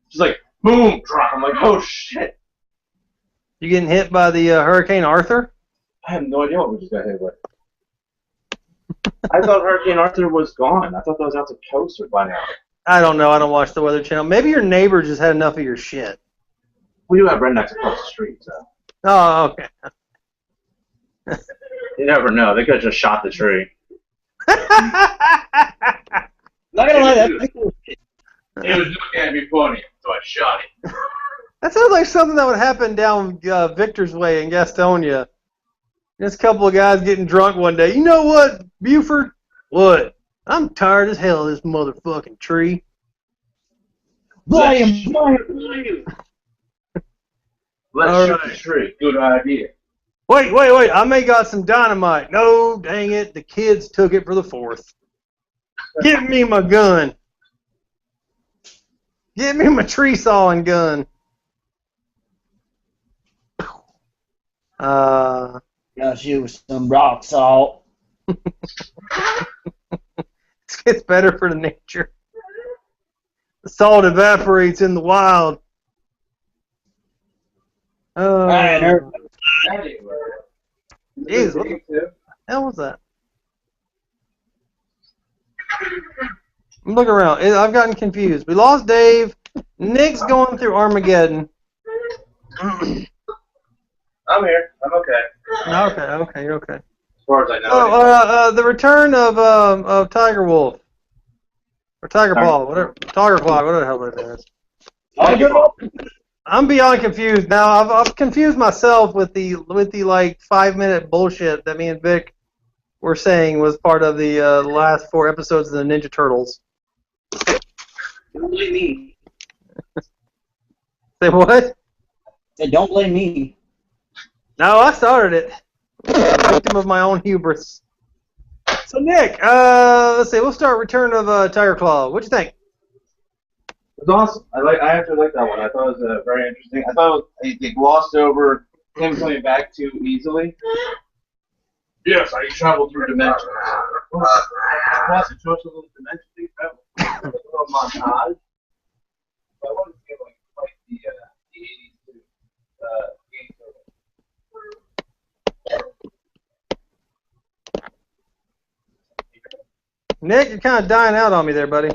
Just like, boom, drop. I'm like, oh shit. You getting hit by the Hurricane Arthur? I have no idea what we just got hit with. I thought Hurricane Arthur was gone. I thought that was out the coast by now. I don't know. I don't watch the Weather Channel. Maybe your neighbor just had enough of your shit. We do have rednecks across the street, so. Oh, okay. You never know. They could have just shot the tree. Not gonna lie, that's pretty cool. He was looking at me funny, so I shot him. That sounds like something that would happen down Victor's Way in Gastonia. Just a couple of guys getting drunk one day. You know what, Buford? What? I'm tired as hell of this motherfucking tree. Blame. Let's shoot the tree. Good idea. Wait. I may got some dynamite. No, dang it. The kids took it for the 4th. Give me my gun. Give me my tree sawing gun. Got you with some rock salt. This gets better for the nature. The salt evaporates in the wild. Anyway. Jeez, what the hell was that? I'm looking around. I've gotten confused. We lost Dave. Nick's going through Armageddon. I'm here. I'm okay. Okay, you're okay. As far as I know. The return of Tiger Wolf. Or Tiger Paw, whatever. Tiger Claw, whatever the hell that is. I'm beyond confused now. I've confused myself with the like 5-minute bullshit that me and Vic were saying was part of the last 4 episodes of the Ninja Turtles. Don't blame me. Say what? Don't blame me. No, I started it. Victim of my own hubris. So Nick, let's see. We'll start Return of Tiger Claw. What'd you think? It was awesome. I actually liked that one. I thought it was very interesting. I thought they glossed over him coming back too easily. Yes, I traveled through dimensions. Plus, it shows a little dimension they travel. A little montage. But I wanted to get like the 80s too. Nick, you're kind of dying out on me there, buddy.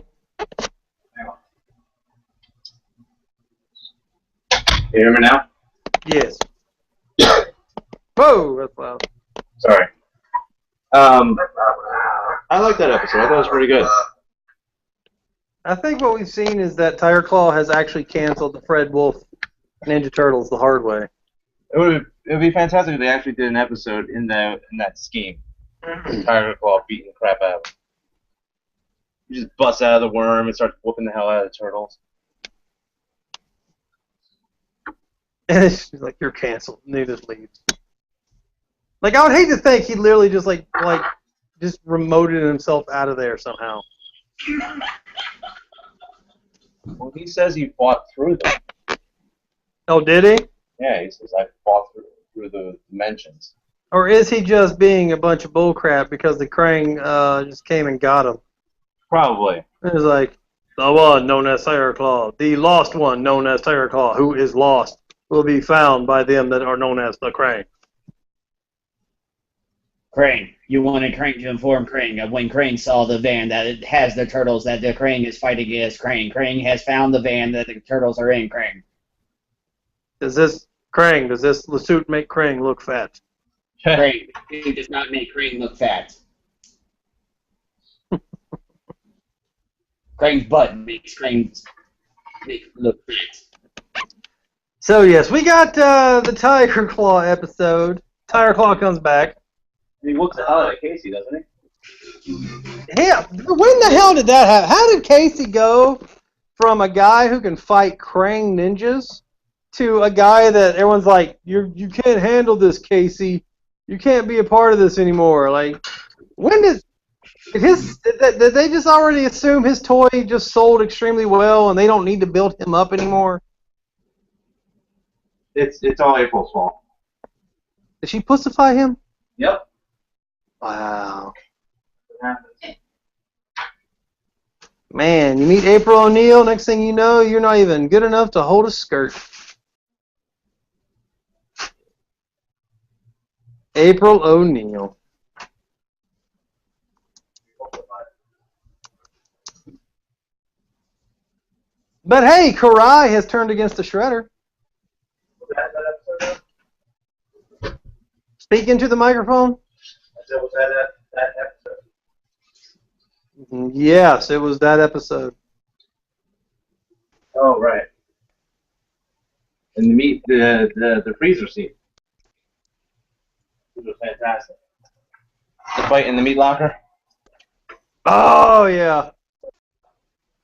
Can you hear me now? Yes. Whoa, that's loud. Sorry. I like that episode. I thought it was pretty good. I think what we've seen is that Tiger Claw has actually canceled the Fred Wolf Ninja Turtles the hard way. It would be fantastic if they actually did an episode in that scheme. Tiger Claw beating the crap out of him. He just busts out of the worm and starts whooping the hell out of the turtles. And she's like, "You're canceled." And he just leaves. Like, I would hate to think he literally just just remoted himself out of there somehow. Well, he says he fought through them. Oh, did he? Yeah, he says I fought through the dimensions. Or is he just being a bunch of bullcrap because the Krang just came and got him? Probably. It was like, the one known as Tiger Claw, the lost one known as Tiger Claw, who is lost, will be found by them that are known as the Krang. Krang. You wanted Krang to inform Krang of when Krang saw the van that it has the turtles, that the Krang is fighting against Krang. Krang has found the van that the turtles are in, Krang. Does this suit make Krang look fat? Krang. It does not make Krang look fat. Krang's butt makes Krang look fat. So yes, we got the Tiger Claw episode. Tiger Claw comes back. He looks the hell out of Casey, doesn't he? Yeah, when the hell did that happen? How did Casey go from a guy who can fight Krang ninjas to a guy that everyone's like, you can't handle this, Casey. You can't be a part of this anymore. Like, when did they just already assume his toy just sold extremely well and they don't need to build him up anymore? It's all April's fault. Did she pussify him? Yep. Wow. Man, you meet April O'Neil, next thing you know, you're not even good enough to hold a skirt. April O'Neil. But hey, Karai has turned against the Shredder. Speak into the microphone. Was that episode? Yes, it was that episode. Oh, right. And the freezer scene. It was fantastic. The fight in the meat locker. Oh yeah.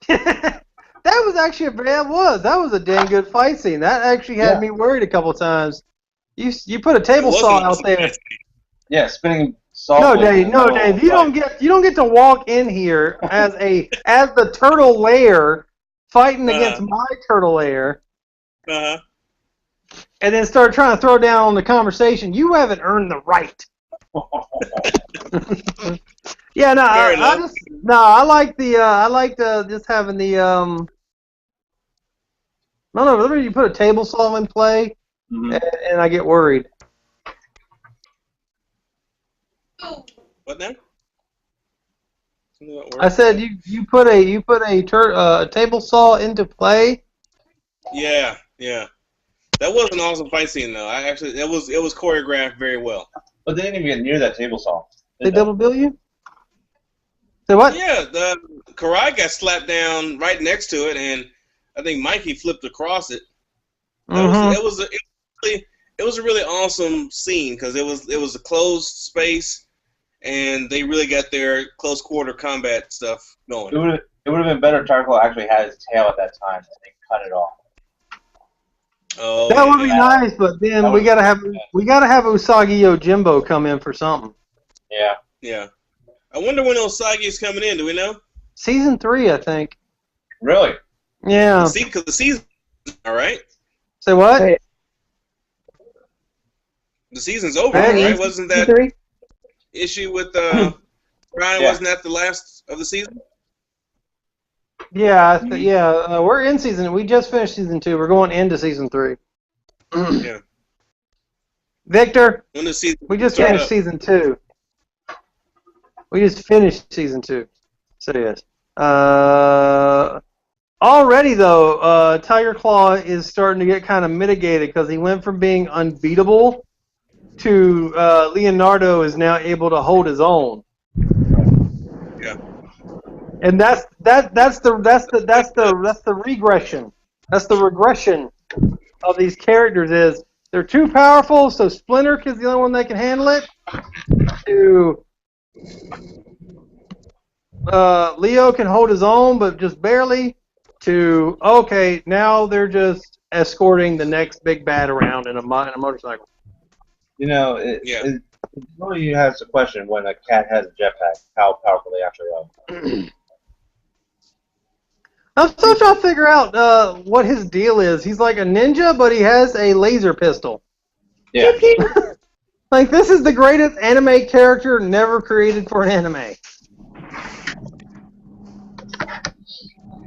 That was actually that was a dang good fight scene. That actually had me worried a couple times. You put a table saw out there. Yeah, spinning salt. No, Dave. You don't get to walk in here as the turtle Lair fighting against my turtle Lair. And then start trying to throw down on the conversation. You haven't earned the right. Yeah, no, I like just having the no, whenever you put a table saw in play, and I get worried. What now? I said you put a table saw into play. Yeah. That was an awesome fight scene, though. It was choreographed very well. But they didn't even get near that table saw. They double bill you? Say what? Yeah, the Karai got slapped down right next to it, and I think Mikey flipped across it. Mm-hmm. It was a really awesome scene because it was a closed space, and they really got their close quarter combat stuff going. It would have been better if Tarkle actually had his tail at that time and they cut it off. Oh, that would be nice, but then we gotta have Usagi Yojimbo come in for something. Yeah. Yeah. I wonder when Usagi is coming in. Do we know? Season 3, I think. Really? Yeah. Because the season, all right. Say what? Hey. The season's over, Hey, right? Wasn't that 3? issue with Ryan? Yeah. Wasn't that the last of the season? Yeah, we're in season. We just finished season 2. We're going into season 3. Yeah. Victor, When the season we just start finished up? season 2. We just finished season 2. So yes. Already though, Tiger Claw is starting to get kind of mitigated because he went from being unbeatable to Leonardo is now able to hold his own. Yeah. And that's the regression. That's the regression of these characters is they're too powerful, so Splinter is the only one that can handle it. To Leo can hold his own, but just barely. To okay, now they're just escorting the next big bad around in a motorcycle. You know, it really has to question when a cat has a jetpack, how powerful they actually are. I'm still trying to figure out what his deal is. He's like a ninja, but he has a laser pistol. Yeah. Like, this is the greatest anime character never created for an anime.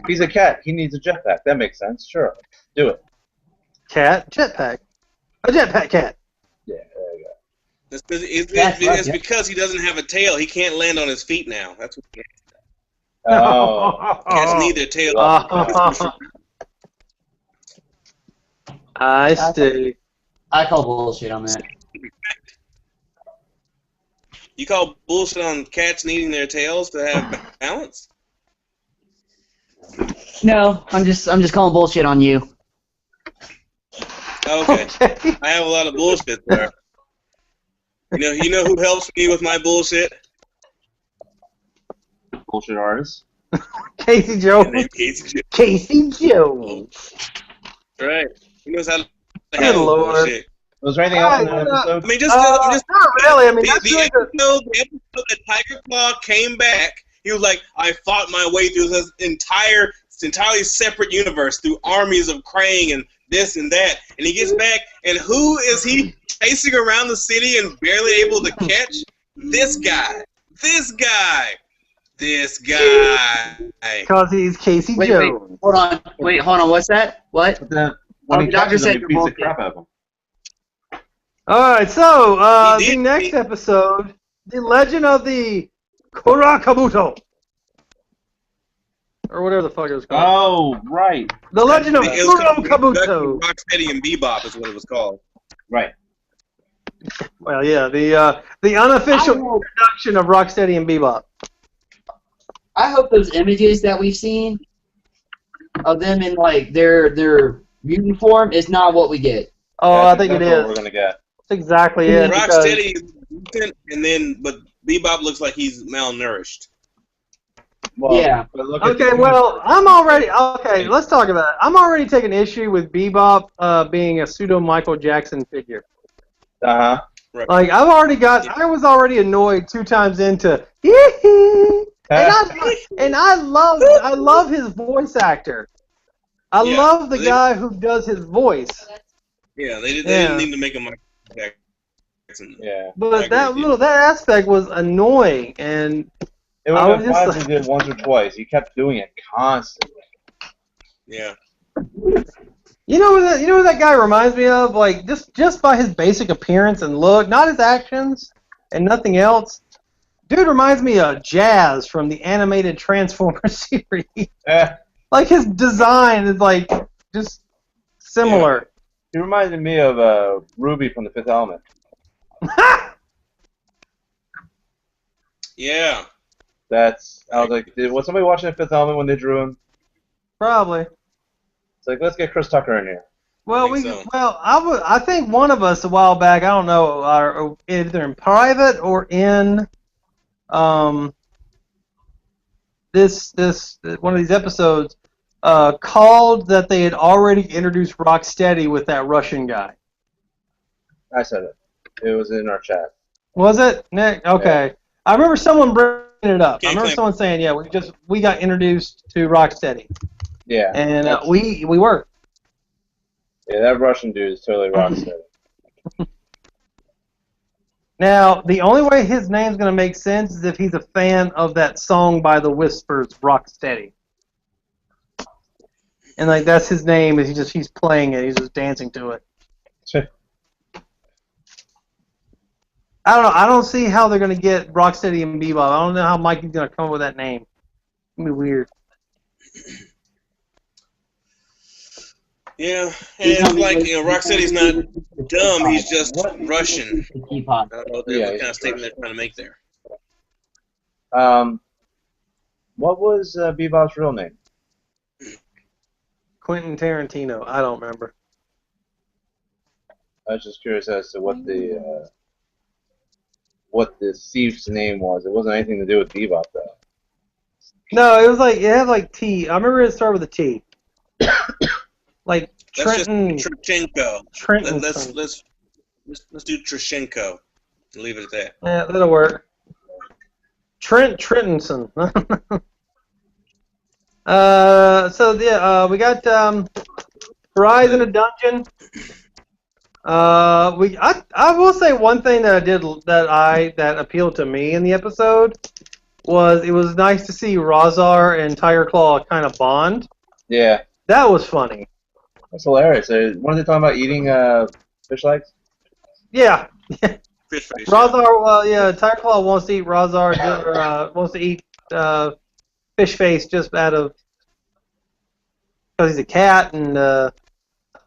He's a cat. He needs a jetpack. That makes sense. Sure. Do it. Cat, jetpack. A jetpack cat. Yeah, there you go. It's because he doesn't have a tail. He can't land on his feet now. That's what he has. Oh. Cats need their tail. I see. I call bullshit on that. You call bullshit on cats needing their tails to have balance? No, I'm just calling bullshit on you. Okay. I have a lot of bullshit there. You know who helps me with my bullshit? Bullshit artist. Casey Jones. Casey Jones. Right. He knows how to Good handle Lord. bullshit. Was there anything else in that episode? I mean, just not really. I mean, the episode that Tiger Claw came back, he was like, I fought my way through this entirely separate universe through armies of Krang and this and that. And he gets back, and who is he chasing around the city and barely able to catch? This guy. This guy. This guy. Because he's Casey Jones. Hold on. What's that? What? But then, when he Doctor catches him, said he beats the bullshit. crap out of him. Alright, so, He the did- next he- episode, The Legend of the Kurakabuto. Or whatever the fuck it was called. Oh, right. The Legend of It was called Kurakabuto. Rocksteady and Bebop is what it was called. Right. Well, yeah, the unofficial introduction of Rocksteady and Bebop. I hope those images that we've seen of them in like their uniform is not what we get. Oh, I think it That's is. what we're gonna get. That's exactly it. because- Rocksteady is decent, but Bebop looks like he's malnourished. Well, Yeah. but look at Okay, the- well, okay, let's talk about it. I'm already taking issue with Bebop being a pseudo Michael Jackson figure. Uh-huh. Like, I was already annoyed 2 times into, and I love his voice actor. I Yeah, love the guy who does his voice. Yeah, they didn't need to make him Michael Jackson. Yeah. But that aspect was annoying, and It I would was have been just fine if he did it once or twice. He kept doing it constantly. Yeah. you know what that guy reminds me of? Like, just by his basic appearance and look, not his actions and nothing else. Dude reminds me of Jazz from the animated Transformers series. Like, his design is like just similar. He reminded me of Ruby from The Fifth Element. Yeah. I was like, was somebody watching The Fifth Element when they drew him? Probably. It's like, let's get Chris Tucker in here. Well, I think one of us a while back, I don't know, are either in private or in this one of these episodes, called that they had already introduced Rocksteady with that Russian guy. I said it. It was in our chat. Was it, Nick? Okay. Yeah. I remember someone bringing it up. I remember someone saying, "Yeah, we got introduced to Rocksteady." Yeah. And we were. Yeah, that Russian dude is totally Rocksteady. Now, the only way his name's going to make sense is if he's a fan of that song by the Whispers, Rocksteady. And like that's his name, is he's playing it, he's just dancing to it. I don't know. I don't see how they're going to get Rocksteady and Bebop. I don't know how Mikey's going to come up with that name. It's going to be weird. Yeah, and like, Rocksteady's not dumb, he's just Russian. I don't know what kind of statement they're trying to make there. What was Bebop's real name? Quentin Tarantino. I don't remember. I was just curious as to what the thief's name was. It wasn't anything to do with Bebop, though. No, it had like T. I remember it started with a T. Like Trenton. That's just Trushenko. Trenton. Let's do Trushenko. Leave it at that. Yeah, that'll work. Trentonson. We got Rise in a Dungeon. I will say one thing that I did that appealed to me in the episode was it was nice to see Razar and Tiger Claw kind of bond. Yeah. That was funny. That's hilarious. What are they talking about, eating fish legs? Yeah. Fish face. Razar, Tiger Claw wants to eat Razar, wants to eat fish face just out of because he's a cat, and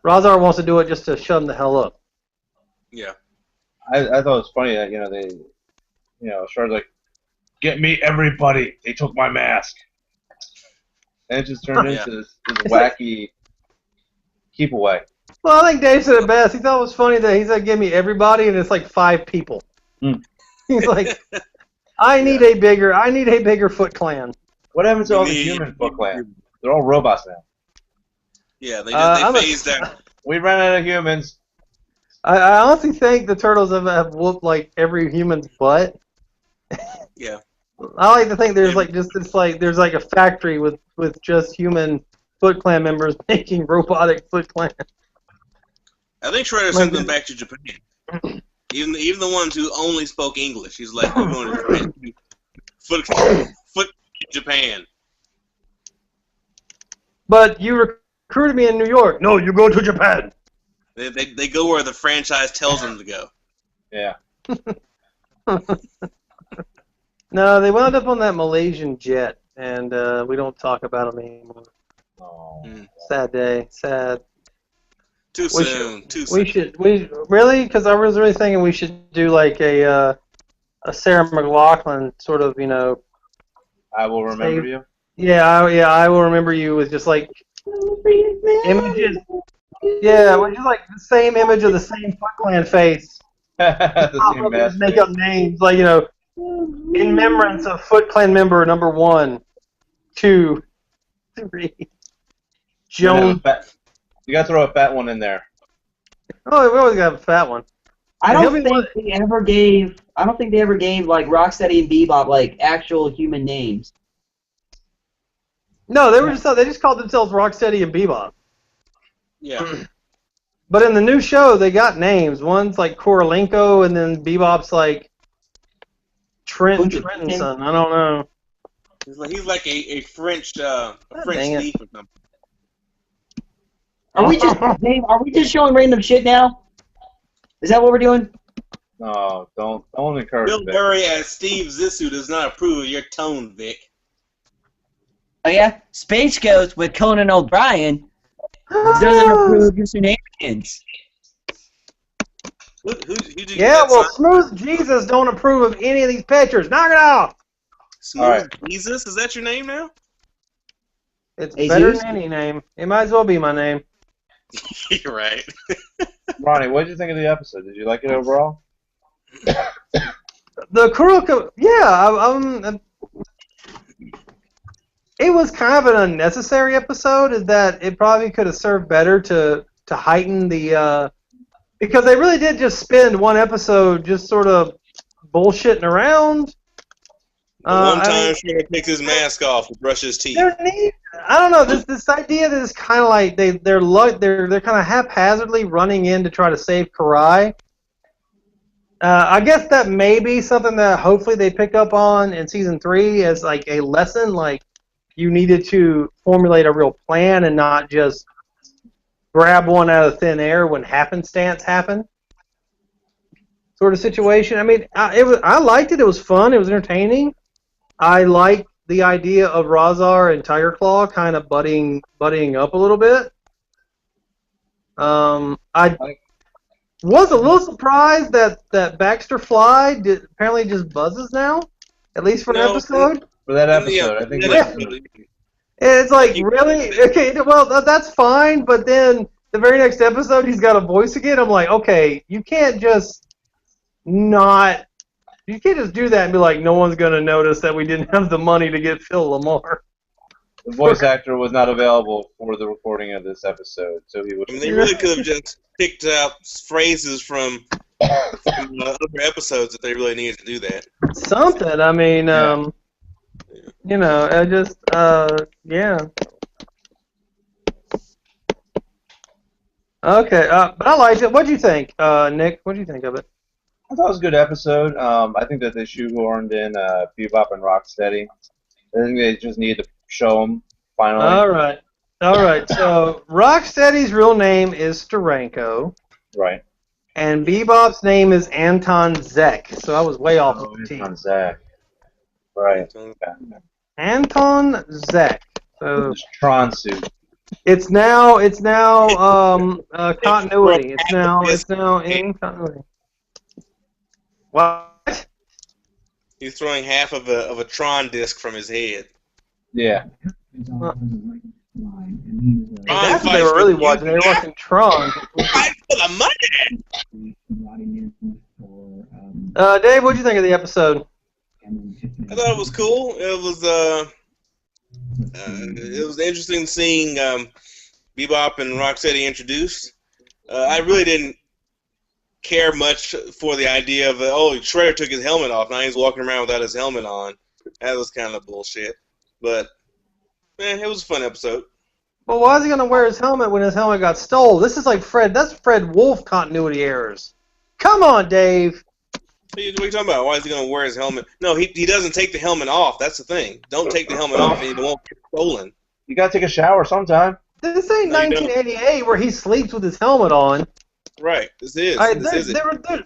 Razar wants to do it just to shut him the hell up. Yeah. I thought it was funny that, Shard's like, get me everybody. They took my mask. And it just turned into this wacky keep away. Well, I think Dave said it best. He thought it was funny that he said, give me everybody, and it's like 5 people. Mm. He's like, I need a bigger Foot Clan. What happens to all the human Foot Clan? They're all robots now. Yeah, they phased out. We ran out of humans. I honestly think the turtles have whooped like every human's butt. Yeah. I like to think there's there's like a factory with just human Foot Clan members making robotic Foot Clan. I think Shredder sent them back to Japan. Even the ones who only spoke English. He's like, we're going to Japan. Foot Japan. But you recruited me in New York. No, you go to Japan. They go where the franchise tells them to go. Yeah. No, they wound up on that Malaysian jet, and we don't talk about them anymore. Oh. Sad day. Sad. Too soon. We really? Because I was really thinking we should do like a Sarah McLachlan sort of, I will remember you. Yeah, I will remember you with just like images. Yeah, with just like the same image of the same Foot Clan face. The same mask. Make up names like in remembrance of Foot Clan member number 1, 2, 3. Joan. You gotta throw a fat one in there. Oh, we always got a fat one. I don't think they ever gave like Rocksteady and Bebop like actual human names. No, they just called themselves Rocksteady and Bebop. Yeah. But in the new show, they got names. One's like Korolenko, and then Bebop's like Trentonson. I don't know. He's like a French thief or something. Are we just showing random shit now? Is that what we're doing? No, don't encourage Bill Murray as Steve Zissou does not approve of your tone, Vic. Oh yeah? Space Ghost with Conan O'Brien doesn't approve of shenanigans. Smooth Jesus don't approve of any of these pictures. Knock it off! Smooth Jesus? Is that your name now? It's Jesus? better than any name. It might as well be my name. You're right. Ronnie, what did you think of the episode? Did you like it overall? The Kuroka, yeah, it was kind of an unnecessary episode. Is that it probably could have served better to heighten the because they really did just spend one episode just sort of bullshitting around. One time, Shredder takes his mask off to brush his teeth. I don't know, this idea that it's kind of like they're kind of haphazardly running in to try to save Karai. I guess that may be something that hopefully they pick up on in season 3 as like a lesson. Like you needed to formulate a real plan and not just grab one out of thin air when happenstance happened. Sort of situation. I mean, I liked it. It was fun. It was entertaining. I liked the idea of Razar and Tiger Claw kind of buddying up a little bit. I was a little surprised that Baxter Fly apparently just buzzes now, at least for an episode. For that episode, I think. It's like, really? Okay, well, that's fine, but then the very next episode he's got a voice again. I'm like, okay, you can't just do that and be like, no one's going to notice that we didn't have the money to get Phil Lamar. The voice actor was not available for the recording of this episode, so he would. I mean, they really could have just picked out phrases from other episodes if they really needed to do that. Something. I mean, you know, I just, yeah. Okay, but I liked it. What'd you think, Nick? What'd you think of it? I thought it was a good episode. I think that they shoehorned in Bebop and Rocksteady. I think they just needed to show them finally. All right. So Rocksteady's real name is Steranko. Right. And Bebop's name is Anton Zek. So I was way off of the team. Anton Zek. Right. Anton Zek. So this Tron suit. It's now continuity. It's now in continuity. What? He's throwing half of a Tron disc from his head. Yeah. That's what they were really watching. They were watching Tron. Fight for the money! Dave, what'd you think of the episode? I thought it was cool. It was interesting seeing Bebop and Rocksteady introduced. I really didn't care much for the idea of Shredder took his helmet off. Now he's walking around without his helmet on. That was kind of bullshit. But man, it was a fun episode. Well, why is he gonna wear his helmet when his helmet got stolen? This is like that's Fred Wolf continuity errors. Come on, Dave. What are you talking about? Why is he going to wear his helmet? No, he doesn't take the helmet off. That's the thing. Don't take the helmet off and it won't get stolen. You got to take a shower sometime. This ain't 1988 where he sleeps with his helmet on. Right. This is.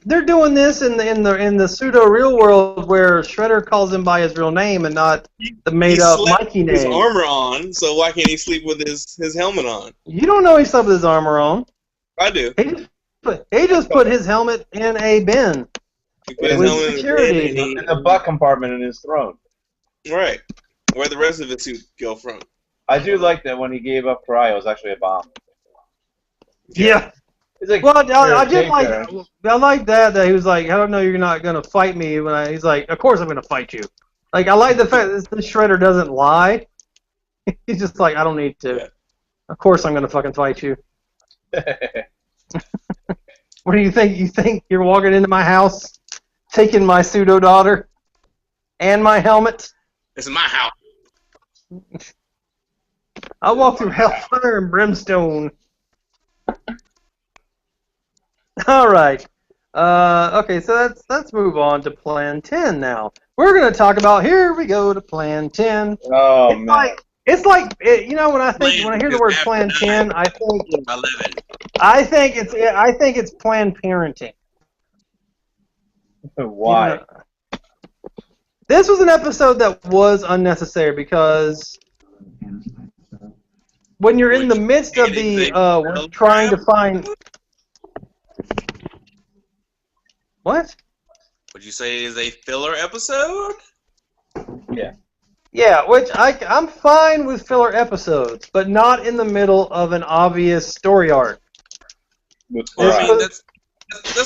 They're doing this in the pseudo real world where Shredder calls him by his real name and not the made up Mikey name. His armor on, so why can't he sleep with his helmet on? You don't know he slept with his armor on. I do. He just put his helmet in a bin. He put his helmet in the butt compartment in his throne. Right. Where the rest of his suit go from. I do like that when he gave up Karai, it was actually a bomb. Yeah. Like, well, I like that he was like, I don't know, you're not gonna fight me. He's like, of course I'm gonna fight you. Like, I like the fact that this Shredder doesn't lie. He's just like, I don't need to. Yeah. Of course I'm gonna fucking fight you. What do you think? You think you're walking into my house, taking my pseudo daughter and my helmet? This is my house. I walk through hellfire and brimstone. All right. Okay, so let's move on to Plan 10 now. We're going to talk about, here we go to Plan 10. Oh, man. It's like you know, when I hear the word Plan 10, I think it's Planned Parenting. Why? You know, this was an episode that was unnecessary because when you're in the midst of we're trying to find. What? Would you say it is a filler episode? Yeah. Yeah, which I'm fine with filler episodes, but not in the middle of an obvious story arc. Well, I mean, that's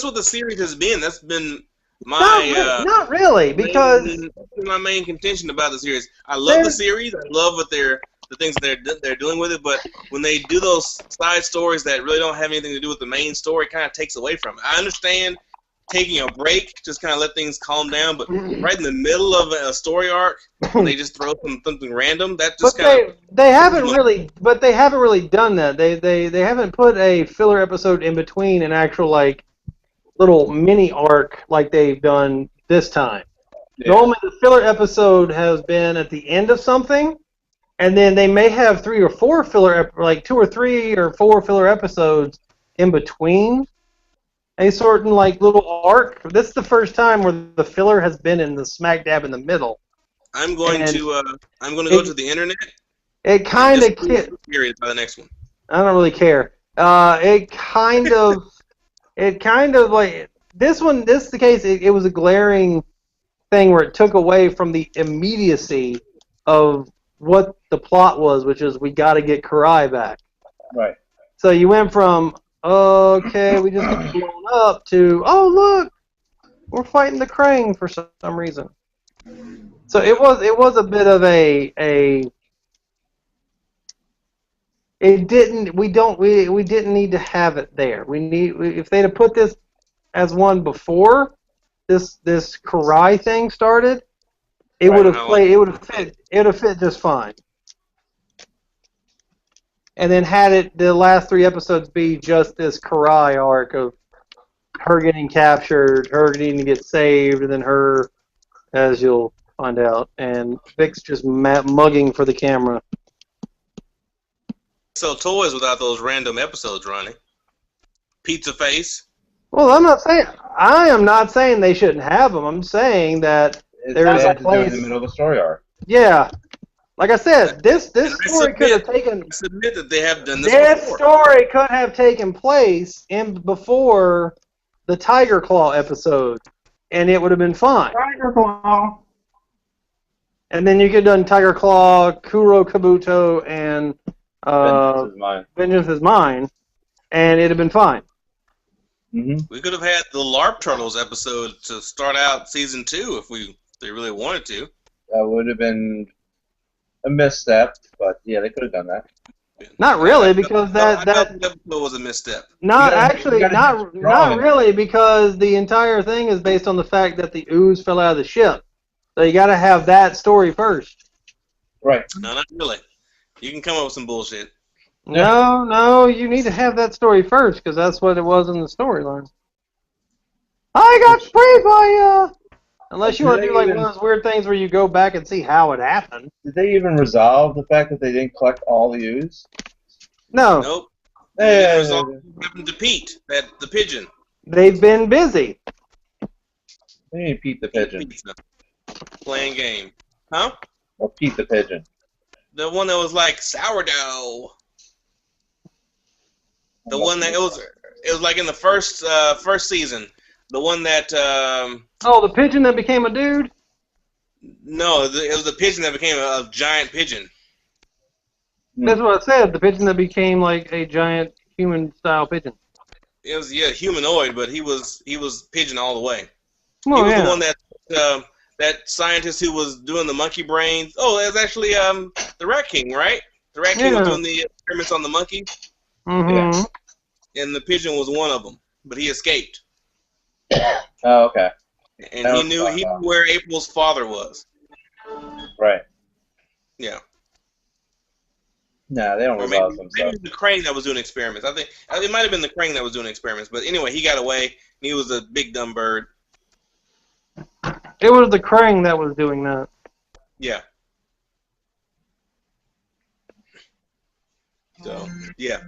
what the series has been. That's been my not really, because my main contention about the series. I love the series. I love what the things they're doing with it. But when they do those side stories that really don't have anything to do with the main story, it kind of takes away from it. I understand taking a break, just kind of let things calm down. But right in the middle of a story arc, when they just throw something random, that just they haven't really done that. They haven't put a filler episode in between an actual like little mini arc like they've done this time. Yeah. Normally the filler episode has been at the end of something, and then they may have 3 or 4 filler, like 2 or 3 or 4 filler episodes in between a certain like little arc. This is the first time where the filler has been in the smack dab in the middle. I'm going to go to the internet. It kind of period by the next one. I don't really care. It kind of like this is the case. It was a glaring thing where it took away from the immediacy of what the plot was, which is we got to get Karai back. Right. So you went from okay, we just got blown up to look, we're fighting the Krang for some reason. So it was a bit of we didn't need to have it there. If they'd have put this as one before this Karai thing started, it would have fit just fine. And then had the last 3 episodes be just this Karai arc of her getting captured, her needing to get saved, and then her, as you'll find out, and Vic's just mugging for the camera. Sell toys without those random episodes running. Pizza Face. Well, I am not saying they shouldn't have them. I'm saying that there's a place in the middle of the story arc. Yeah. Like I said, this story could have taken. I submit that they have done this. This story could have taken place before the Tiger Claw episode, and it would have been fine. Tiger Claw. And then you could have done Tiger Claw, Kuro Kabuto, and Vengeance is Mine, and it'd have been fine. Mm-hmm. We could have had the LARP Turtles episode to start out season 2 if they really wanted to. That would have been a misstep, but yeah, they could have done that. Not really, because that episode was a misstep. Not really, because the entire thing is based on the fact that the ooze fell out of the ship. So you got to have that story first. Right. No, not really. You can come up with some bullshit. No, you need to have that story first, because that's what it was in the storyline. I got sprayed by Unless you want to do like one of those weird things where you go back and see how it happened. Did they even resolve the fact that they didn't collect all the ooze? No. Nope. They resolved what happened to Pete, the pigeon. They've been busy. They need Pete the pigeon. Playing game. Huh? Or Pete the pigeon. The one that was like sourdough. The one that it was like in the first season. The one that the pigeon that became a dude? No, it was the pigeon that became a giant pigeon. That's what I said. The pigeon that became like a giant human-style pigeon. It was humanoid, but he was pigeon all the way. Well, he was the one that that scientist who was doing the monkey brains. Oh, it was actually the Rat King, right? The Rat King was doing the experiments on the monkey. Mm-hmm. Yeah. And the pigeon was one of them, but he escaped. Oh, okay. And he knew where April's father was. Right. Yeah. No, they don't resolve themselves. Maybe it was the Krang that was doing experiments. I think it might have been the Krang that was doing experiments. But anyway, he got away, and he was a big dumb bird. It was the Krang that was doing that. Yeah. So yeah,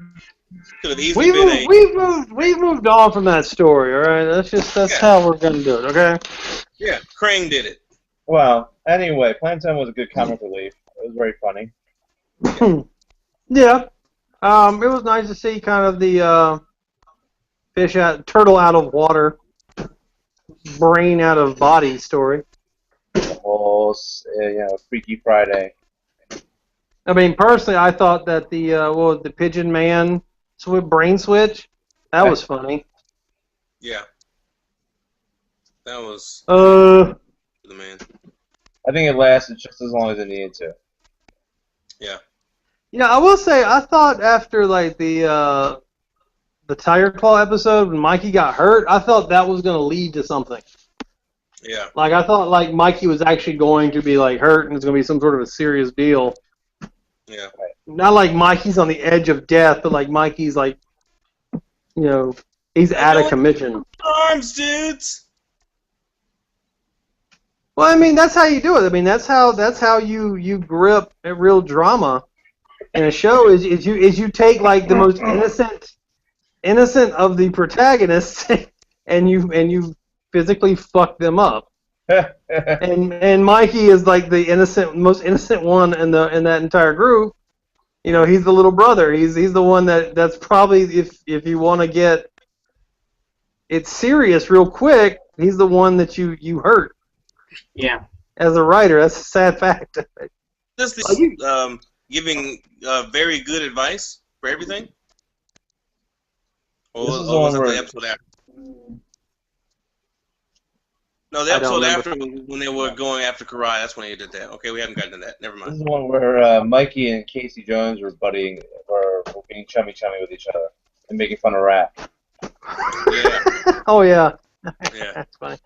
could have easily we've moved on from that story. All right, that's how we're gonna do it. Okay. Yeah, Krang did it. Well, anyway, Plan 10 was a good comic relief. It was very funny. Yeah. It was nice to see kind of the turtle out of water, brain out of body story. Oh, little, Freaky Friday. I mean, personally, I thought that the Pigeon Man brain switch, that was funny. Yeah. That was the man. I think it lasted just as long as it needed to. Yeah. I will say, I thought after like the Tiger Claw episode when Mikey got hurt, I thought that was going to lead to something. Yeah. Like I thought, like Mikey was actually going to be like hurt, and it's going to be some sort of a serious deal. Yeah. Not like Mikey's on the edge of death, but like Mikey's like, he's out of commission. Arms, dudes. Well, I mean, that's how you do it. I mean, that's how you grip a real drama in a show is you take like the most innocent of the protagonists and you physically fuck them up. and Mikey is like the most innocent one in that entire group. He's the little brother. He's the one that's probably if you want to get it serious real quick, he's the one that you hurt. Yeah. As a writer, that's a sad fact. Just giving very good advice for everything. Or was it the episode after? No, the episode after when they were going after Karai. That's when he did that. Okay, we haven't gotten to that. Never mind. This is one where Mikey and Casey Jones were being chummy with each other and making fun of rap. Yeah. Oh yeah. Yeah. That's funny.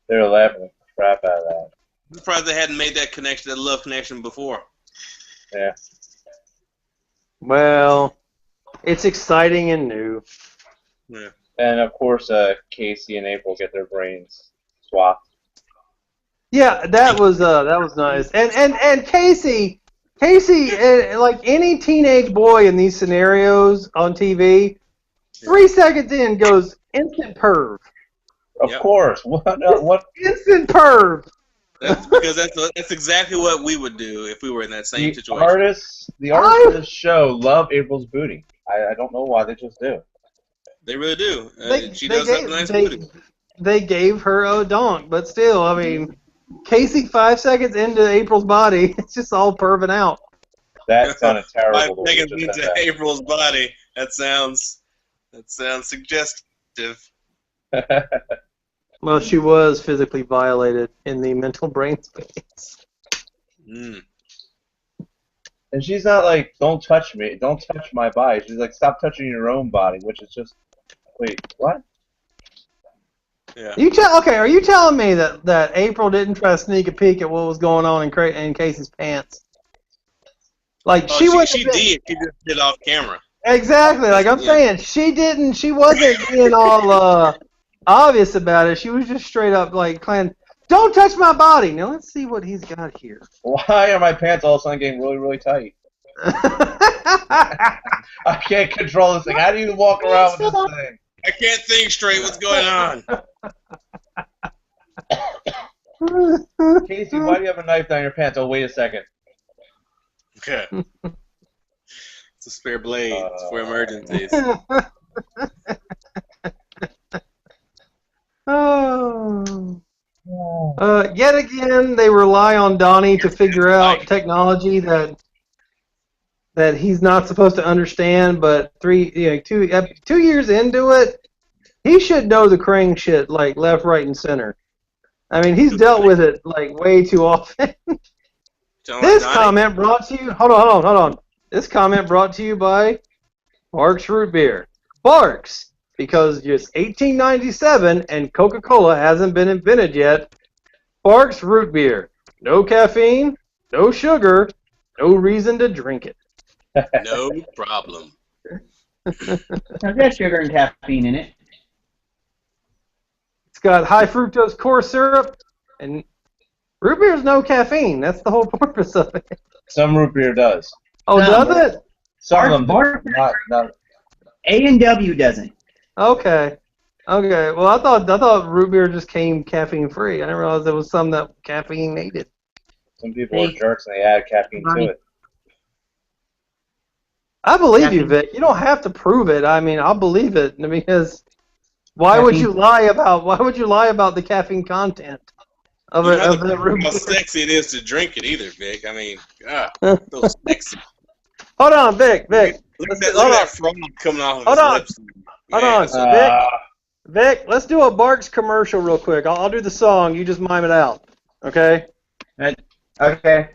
They were laughing the crap out of that. I'm surprised they hadn't made that connection, that love connection before. Yeah. Well, it's exciting and new. Yeah. And of course, Casey and April get their brains swapped. Yeah, that was nice. And Casey, like any teenage boy in these scenarios on TV, 3 seconds in goes instant perv. Of course. What? Instant perv. That's because that's exactly what we would do if we were in that same situation. The artists of this show love April's booty. I don't know why, they just do. They really do. She does have a nice booty. They gave her a donk, but still, I mean, Casey 5 seconds into April's body, it's just all perving out. That sounded terrible. 5 seconds into April's body. That sounds suggestive. Well, she was physically violated in the mental brain space. Mm. And she's not like, don't touch me, don't touch my body. She's like, stop touching your own body, which is just, wait, what? Yeah. Are you telling me that April didn't try to sneak a peek at what was going on in Casey's pants? Like she did. She just did off camera. Exactly. Like I'm saying, she didn't. She wasn't being all obvious about it. She was just straight up like, "Don't touch my body." Now let's see what he's got here. Why are my pants all of a sudden getting really, really tight? I can't control this thing. How do you walk around with this thing? I can't think straight. What's going on? Casey, why do you have a knife down your pants? Oh, wait a second. Okay. It's a spare blade. It's for emergencies. Oh. Yet again, they rely on Donnie to figure out technology that he's not supposed to understand. But 2 years into it, he should know the Krang shit like left, right, and center. I mean, he's dealt with it like way too often. This comment brought to you. Hold on. This comment brought to you by Barks Root Beer. Barks, because it's 1897 and Coca-Cola hasn't been invented yet. Barks Root Beer. No caffeine, no sugar, no reason to drink it. No problem. I've got sugar and caffeine in it. It's got high fructose corn syrup, and root beer's no caffeine. That's the whole purpose of it. Some root beer does. Oh, does it? Some of them do. Not. A&W doesn't. Okay. Well, I thought root beer just came caffeine free. I didn't realize there was some that caffeine needed. Some people are jerks and they add caffeine to it. I believe you, Vic. You don't have to prove it. I mean, I'll believe it because why would you lie about the caffeine content? of You it know of the root how beer. sexy it is to drink it either, Vic. I mean, God, so sexy. Hold on, Vic. Look at that frog coming off of his lips. Hold Man, on, so- Vic. Let's do a Barks commercial real quick. I'll do the song. You just mime it out. Okay. Okay.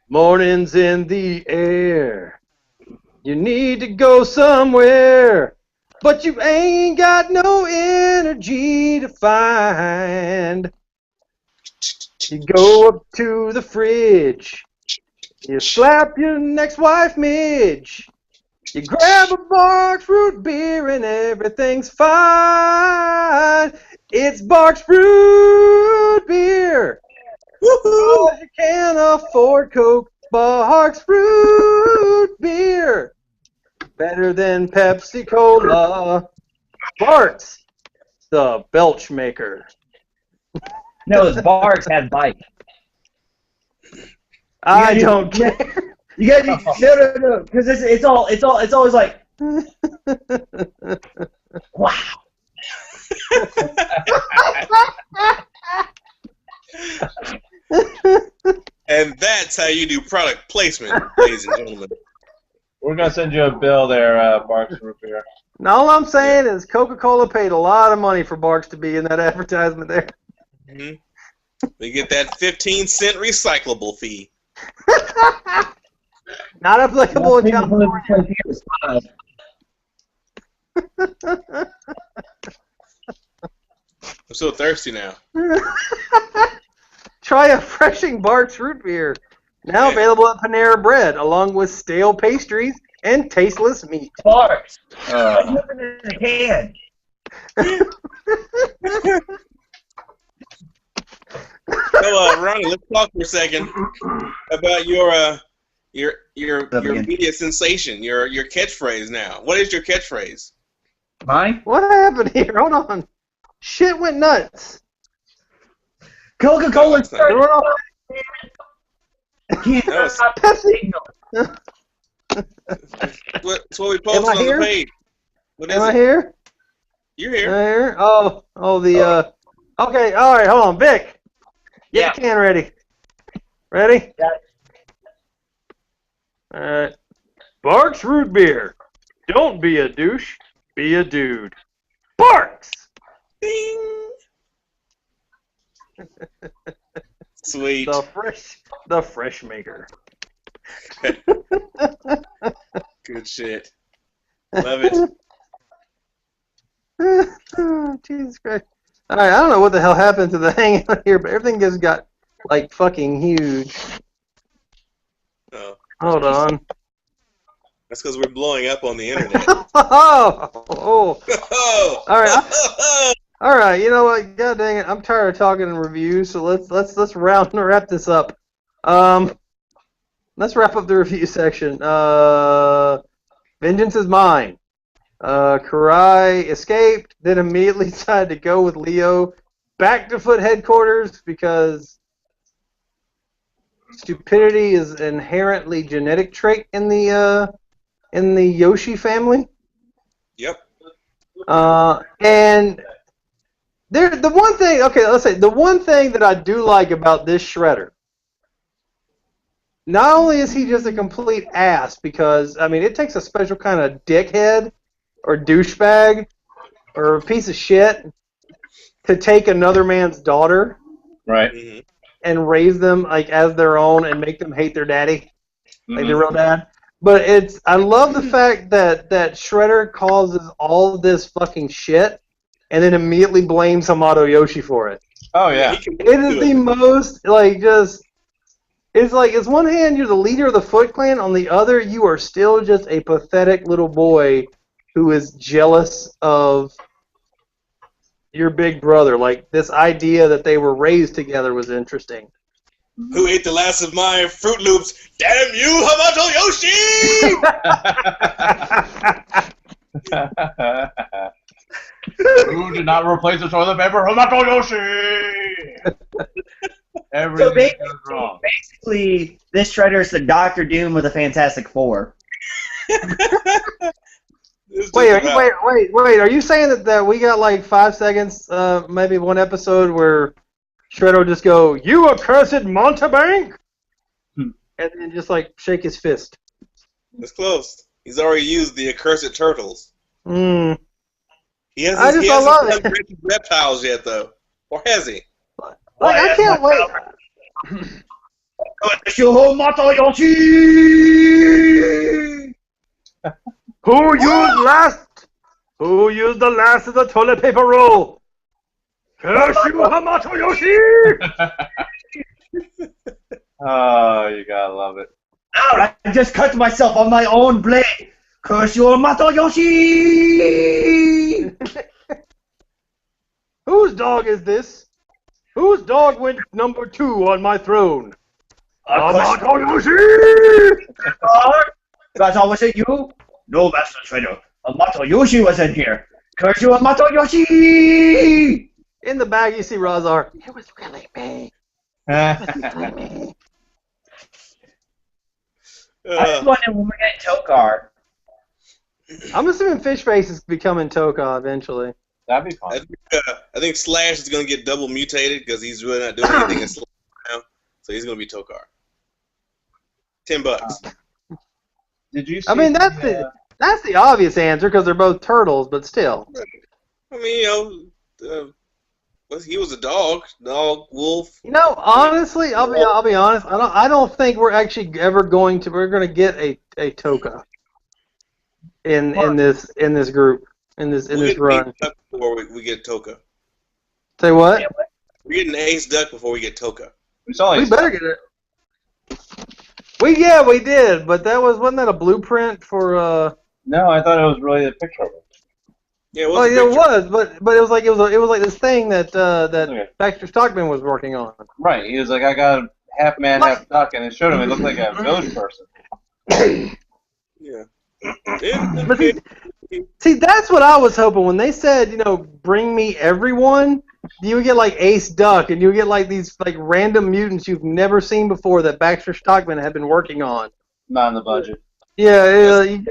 Mornings in the air. You need to go somewhere, but you ain't got no energy to find. You go up to the fridge. You slap your next wife midge. You grab a Barks root beer and everything's fine. It's Barks root beer. Woohoo! You can't afford Coke. Barks root beer. Better than Pepsi Cola. Barks, the belch maker. No, it's Barks has bite. I don't care. You got no, because it's always like, wow. And that's how you do product placement, ladies and gentlemen. We're gonna send you a bill there, Barks Root Beer. Now all I'm saying is Coca-Cola paid a lot of money for Barks to be in that advertisement there. Mm-hmm. We get that 15-cent recyclable fee. Not applicable in California. I'm so thirsty now. Try a refreshing Barks root beer. Now available at Panera Bread, along with stale pastries and tasteless meat. Barks. Living in a can. So, Ronnie, let's talk for a second about your media sensation, your catchphrase now. What is your catchphrase? Mine? What happened here? Hold on. Shit went nuts. Coca-Cola. No, Pepsi. that's what we posted on the page. What is Am I it? here? You're Am here. I here? Okay, all right, hold on. Vic, get the can ready. Ready? Got it. All right. Barks root beer. Don't be a douche. Be a dude. Barks. Ding. Sweet. The fresh maker. Good shit. Love it. Jesus Christ. All right, I don't know what the hell happened to the hangout here, but everything just got like fucking huge. Oh, Hold on. that's because we're blowing up on the internet. Oh. Oh. All right. All right. You know what? God dang it! I'm tired of talking in reviews, so let's wrap this up. Let's wrap up the review section. Vengeance is mine. Karai escaped, then immediately decided to go with Leo back to Foot headquarters because stupidity is an inherently genetic trait in the Yoshi family. Yep. And the one thing, okay, let's say the one thing that I do like about this Shredder, not only is he just a complete ass, because I mean it takes a special kind of dickhead or douchebag or a piece of shit to take another man's daughter, Right. Mm-hmm. and raise them like as their own and make them hate their daddy, like their real dad. But I love the fact that Shredder causes all of this fucking shit and then immediately blames Hamato Yoshi for it. Oh yeah. It is the most like just. It's like, it's one hand you're the leader of the Foot Clan, on the other you are still just a pathetic little boy who is jealous of your big brother. Like, this idea that they were raised together was interesting. Who ate the last of my Fruit Loops? Damn you, Hamato Yoshi! Who did not replace the toilet paper? Hamato Yoshi! Everything goes wrong. Basically, this Shredder is the Doctor Doom with a Fantastic Four. Wait, are you saying that we got like 5 seconds, maybe one episode where Shredder would just go, "You accursed Montebank!" And then just like shake his fist. That's close. He's already used the accursed turtles. Mm. He hasn't done reptiles yet, though. Or has he? Like, I can't wait. Who used the last of the toilet paper roll? Kashu Hamato Yoshi! Oh, you gotta love it. I just cut myself on my own blade. Kashu Hamato Yoshi! Whose dog is this? Whose dog went number 2 on my throne? Hamato Yoshi! That's all, was it you? No, Master Shredder. Hamato Yoshi was in here. Kashu Hamato Yoshi! In the bag, you see Razar. It was really me. I was wondering when we get Tokar. I'm assuming Fishface is becoming Toka eventually. That'd be fun. I think Slash is going to get double mutated because he's really not doing anything in Slash now. So he's going to be Tokar. $10. Did you see I mean, that's the obvious answer because they're both turtles, but still. I mean, he was a dog, wolf. You know, honestly, I'll be honest. I don't think we're actually ever going to. We're going to get a Toka in this group in this run. Before we get Toka. Say what? We're getting Ace Duck before we get Toka. We better get it. We did, but wasn't that a blueprint for? No, I thought it was really a picture of it. Yeah, it was, but it was like this thing that Baxter Stockman was working on. Right, he was like, I got half man, half duck, and it showed him it looked like a village person. Yeah. But see, that's what I was hoping when they said, bring me everyone. You would get like Ace Duck, and you would get like these like random mutants you've never seen before that Baxter Stockman had been working on. Not in the budget. Yeah, you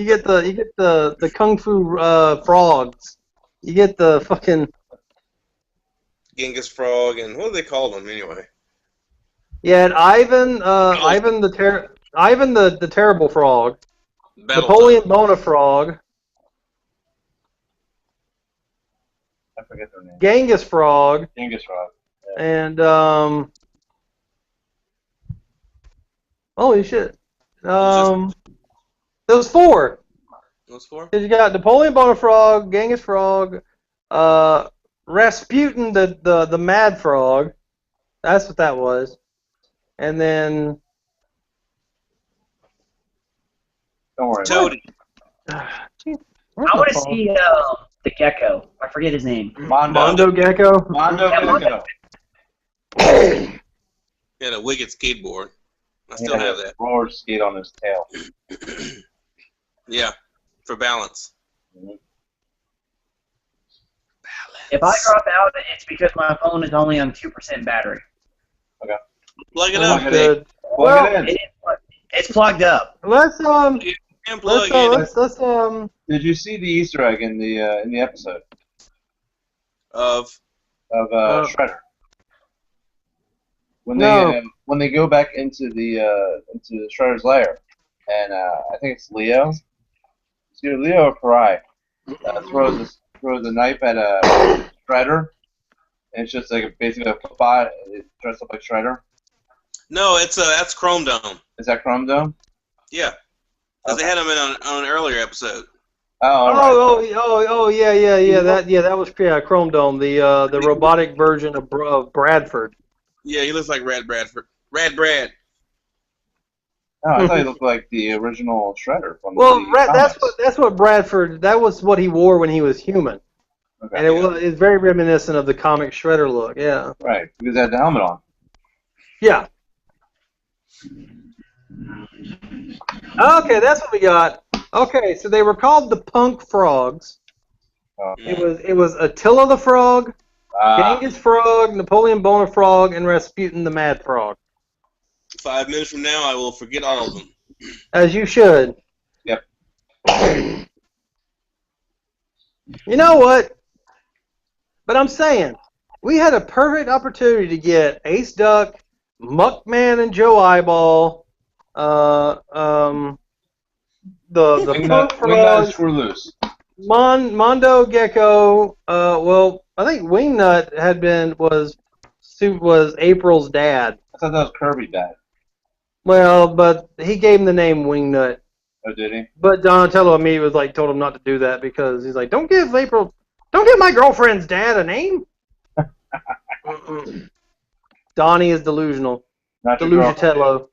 get the kung fu frogs. You get the fucking Genghis Frog, and what do they call them anyway? Yeah, and Ivan the terrible frog. Napoleon Bona frog. I forget their name. Genghis frog. Yeah. And holy shit. Those 4. Those 4? You got Napoleon Bona frog, Genghis frog, Rasputin the mad frog. That's what that was. And then don't worry. Toady. I want to see the gecko. I forget his name. Mondo Gecko. Mondo Gecko. Yeah, the wicked skateboard. I still have that. Roller skate on his tail. Yeah, for balance. If I drop out, it's because my phone is only on 2% battery. Okay. Plug it up. Plug it in. It's plugged up. Let's Did you see the Easter egg in the episode of Shredder? When they go back into Shredder's lair, and I think it's Leo. It's either Leo or Karai. Throws a knife at Shredder, and it's just like basically a bot. It dressed up like Shredder. No, that's Chrome Dome. Is that Chrome Dome? Yeah, because they had him on an earlier episode. Oh, yeah. That was Chrome Dome, the robotic version of Bradford. Yeah, he looks like Rad Brad. Oh, I thought he looked like the original Shredder from that's what Bradford. That was what he wore when he was human, and it's very reminiscent of the comic Shredder look. Yeah. Right, because he had the helmet on. Yeah. Okay, that's what we got. Okay, so they were called the Punk Frogs. It was Attila the Frog, Genghis Frog, Napoleon Bona Frog, and Rasputin the Mad Frog. 5 minutes from now, I will forget all of them. As you should. Yep. You know what? But I'm saying, we had a perfect opportunity to get Ace Duck, Muckman and Joe Eyeball, the Funk Frog, Screw Loose. Mondo Gecko. Well, I think Wingnut was April's dad. I thought that was Kirby's dad. Well, but he gave him the name Wingnut. Oh, did he? But Donatello immediately was told him not to do that because he's like, don't give my girlfriend's dad a name. Donnie is delusional. Not your Delugitello.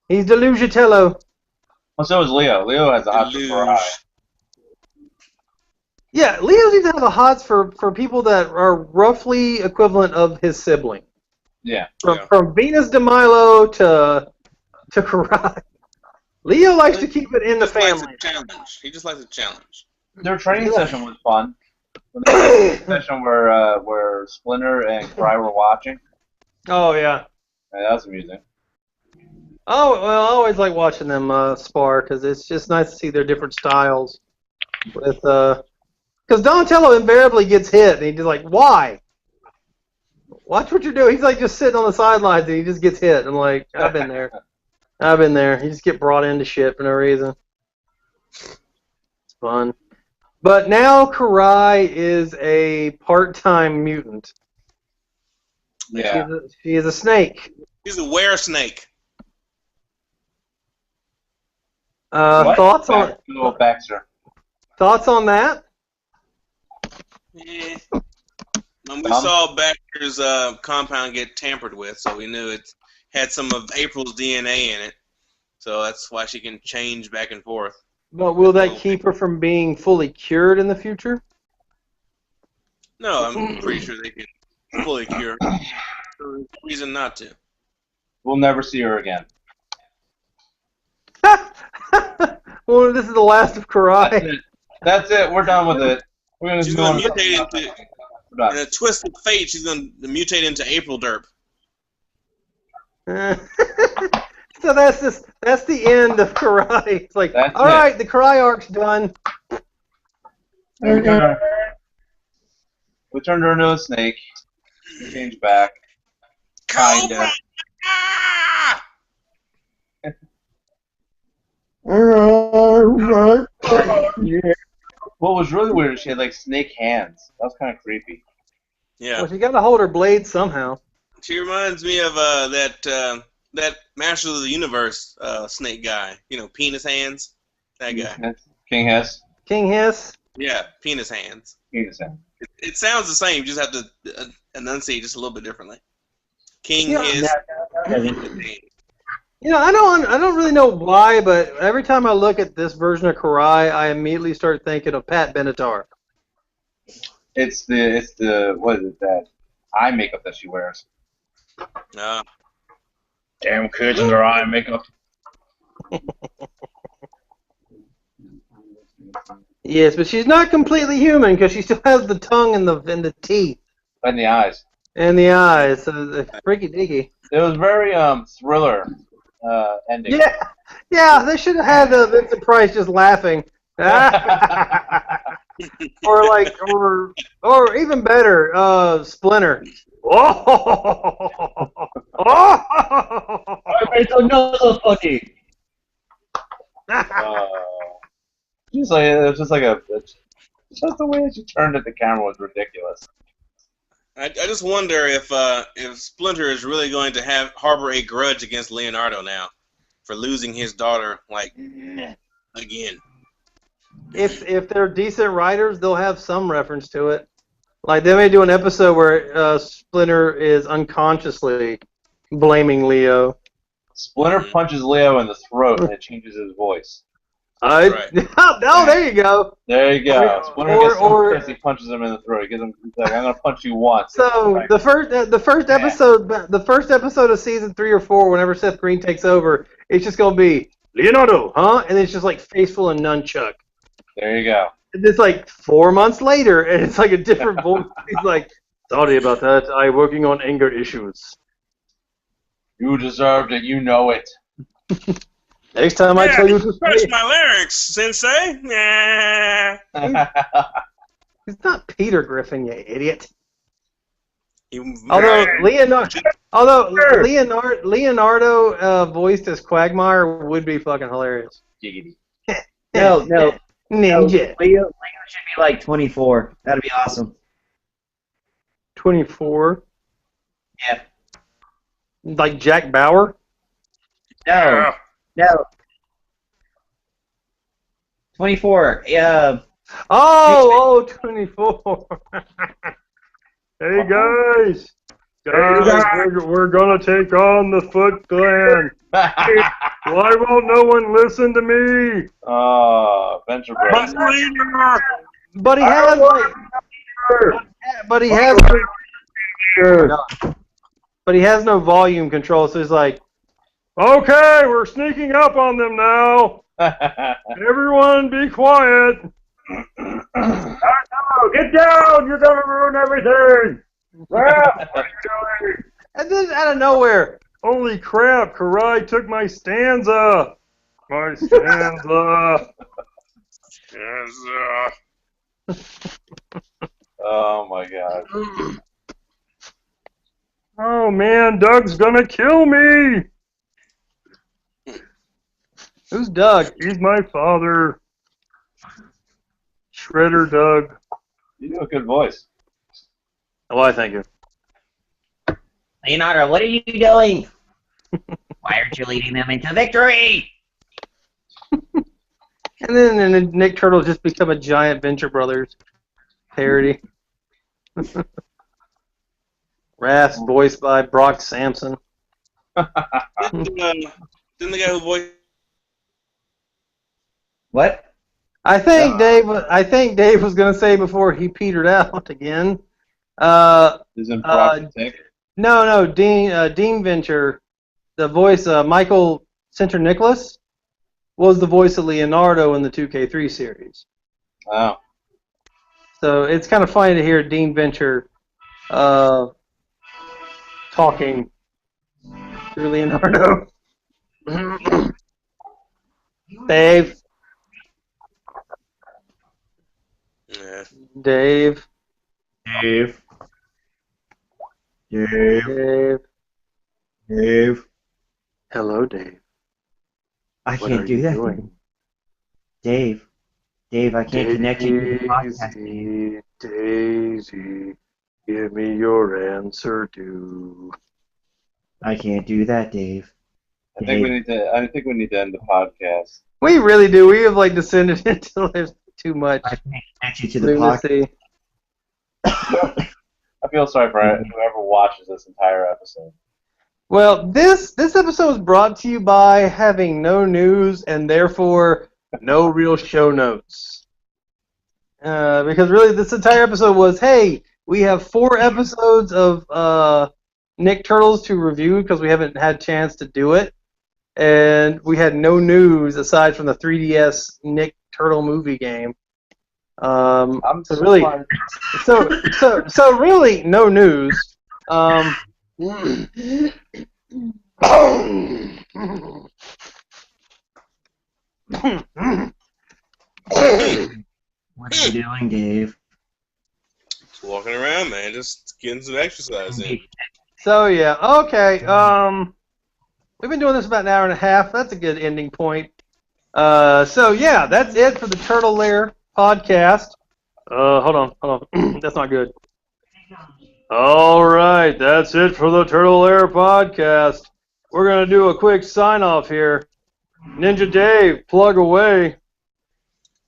He's Delugitello. Well, so is Leo. Leo has a hot for Karai. Yeah, Leo seems to have a hots for people that are roughly equivalent of his sibling. Yeah. From Venus de Milo to Karai. Leo likes to keep it in the family. He just likes a challenge. Their training session was fun. The session where Splinter and Karai were watching. Oh yeah. That was amusing. Oh well, I always like watching them spar because it's just nice to see their different styles. Because Donatello invariably gets hit, and he's just like, why? Watch what you're doing. He's like just sitting on the sidelines, and he just gets hit. I'm like, I've been there. I've been there. You just get brought into shit for no reason. It's fun. But now Karai is a part-time mutant. Yeah. She is a snake. He's a were-snake. Thoughts on Baxter. Thoughts on that? Yeah. When we saw Baxter's compound get tampered with, so we knew it had some of April's DNA in it. So that's why she can change back and forth. But will that keep her from being fully cured in the future? No, I'm pretty sure they can fully cure her. There's reason not to. We'll never see her again. Well, this is the last of Karai. That's it. We're done with it. She's going to mutate into, in a twist of fate, she's going to mutate into April Derp. So that's the end of Karai. It's like, all right, the Karai arc's done. We turned her into a snake. Changed back. Kinda. What was really weird is she had like snake hands. That was kind of creepy. Yeah. Well, she got to hold her blade somehow. She reminds me of that Masters of the Universe snake guy. You know, penis hands. That guy. King Hiss. King Hiss. Yeah, penis hands. Penis hands. It sounds the same. You just have to enunciate just a little bit differently. King Hiss. You know, I don't really know why, but every time I look at this version of Karai, I immediately start thinking of Pat Benatar. It's the what is it, that eye makeup that she wears? Damn kids in their eye makeup. Yes, but she's not completely human because she still has the tongue and the teeth. And the eyes. And the eyes, so the freaky dicky. It was very Thriller ending. Yeah, they should have had Vincent Price just laughing. or even better, Splinter. It's another funny. Just the way that she turned at the camera was ridiculous. I just wonder if Splinter is really going to harbor a grudge against Leonardo now for losing his daughter again. If they're decent writers, they'll have some reference to it. Like they may do an episode where Splinter is unconsciously blaming Leo. Splinter punches Leo in the throat and it changes his voice. Right. No, there you go. There you go. Splinter gets so pissed, he punches him in the throat. He's like, I'm gonna punch you once. So the first episode of season 3 or 4, whenever Seth Green takes over, it's just gonna be Leonardo, huh? And it's just like face full of nunchuck. There you go. And it's like 4 months later, and it's like a different voice. He's like, sorry about that. I'm working on anger issues. You deserved it. You know it. Next time I tell you to Touch my lyrics, Sensei. Nah. He's not Peter Griffin, you idiot. Leonardo voiced as Quagmire would be fucking hilarious. Giggity. No, Ninja. Leo should be like 24. That'd be awesome. 24. Yeah. Like Jack Bauer. No. 24. Yeah. Oh, 24. Hey guys, we're gonna take on the Foot Clan. Why won't no one listen to me? Venture Bros. But he has but he has no volume control, so he's like, okay, we're sneaking up on them now. Everyone be quiet. Get down! You're gonna ruin everything! And then out of nowhere, holy crap, Karai took my stanza! My stanza! Oh my god. Oh man, Doug's gonna kill me! Who's Doug? He's my father. Shredder Doug. You do a good voice. Oh, I thank you. Leonardo, what are you doing? Why aren't you leading them into victory? And then Nick Turtle just become a giant Venture Brothers parody. Wrath voiced by Brock Sampson. Didn't the guy who voiced... What? I think Dave was going to say before he petered out again. Isn't Brock Tick? No, Dean Venture, the voice Michael Center Nicholas, was the voice of Leonardo in the 2K3 series. Oh. So it's kind of funny to hear Dean Venture talking through Leonardo. Dave. Yeah. Dave. Hello, Dave. I can't do that. Doing? Dave, I can't connect you to the podcast. Daisy, give me your answer to. I can't do that, Dave. I think we need to end the podcast. We really do. We have descended into too much. I can't connect you to the lunacy. I feel sorry for whoever watches this entire episode. Well, this episode was brought to you by having no news and therefore no real show notes. Because really, this entire episode was, hey, we have 4 episodes of Nick Turtles to review because we haven't had a chance to do it, and we had no news aside from the 3DS Nick Turtle movie game. So really no news. What are you doing, Dave? Just walking around, man. Just getting some exercise in. So yeah, okay. We've been doing this about an hour and a half. That's a good ending point. So yeah, that's it for the Turtle Lair podcast. Hold on. That's not good. All right, that's it for the Turtle Lair podcast. We're gonna do a quick sign off here. Ninja Dave, plug away.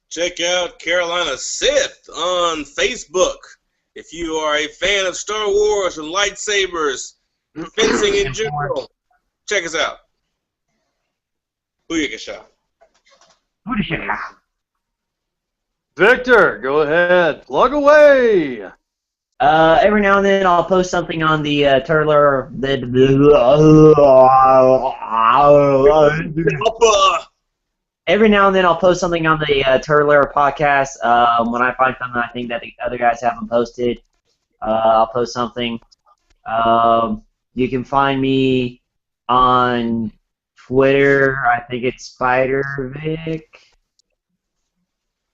Check out Carolina Sith on Facebook. If you are a fan of Star Wars and lightsabers, fencing in general, check us out. Booyakasha. Victor, go ahead. Plug away. Every now and then I'll post something on the Turtler. Every now and then I'll post something on the Turtler podcast. When I find something I think that the other guys haven't posted, I'll post something. You can find me on Twitter. I think it's SpiderVic.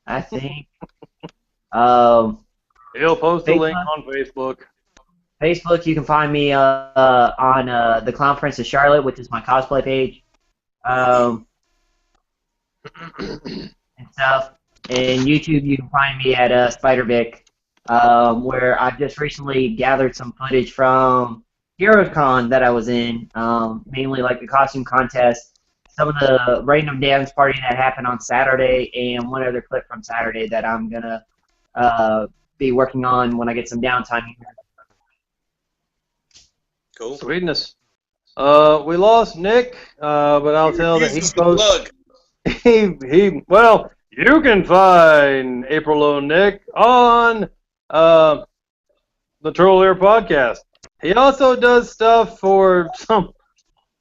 I think. He'll post a link on Facebook. Facebook, you can find me on the Clown Princess Charlotte, which is my cosplay page, and stuff. And YouTube, you can find me at SpiderVic, where I've just recently gathered some footage from HeroesCon that I was in, mainly like the costume contest, some of the random dance party that happened on Saturday, and one other clip from Saturday that I'm gonna be working on when I get some downtime here. Cool. Sweetness. We lost Nick, but I'll tell that he posts. Well, you can find April O. Nick on the Troll Air podcast. He also does stuff for some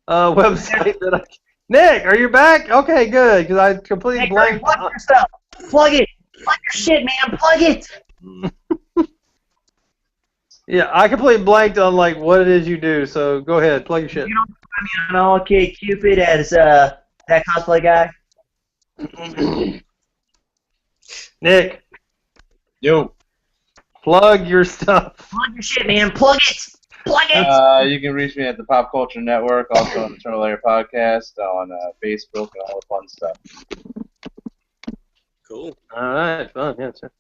website that I. Nick, are you back? Okay, good, because I completely blanked. Plug yourself. Plug it. Plug your shit, man. Plug it. Yeah, I completely blanked on like what it is you do. So go ahead, plug your shit. You don't find me on OkCupid as that cosplay guy. Nick. Yo. Plug your stuff. Plug your shit, man. Plug it. Plug it. You can reach me at the Pop Culture Network, also on the Turtle Lair podcast, on Facebook, and all the fun stuff. Cool. All right, fun. Yeah, sure.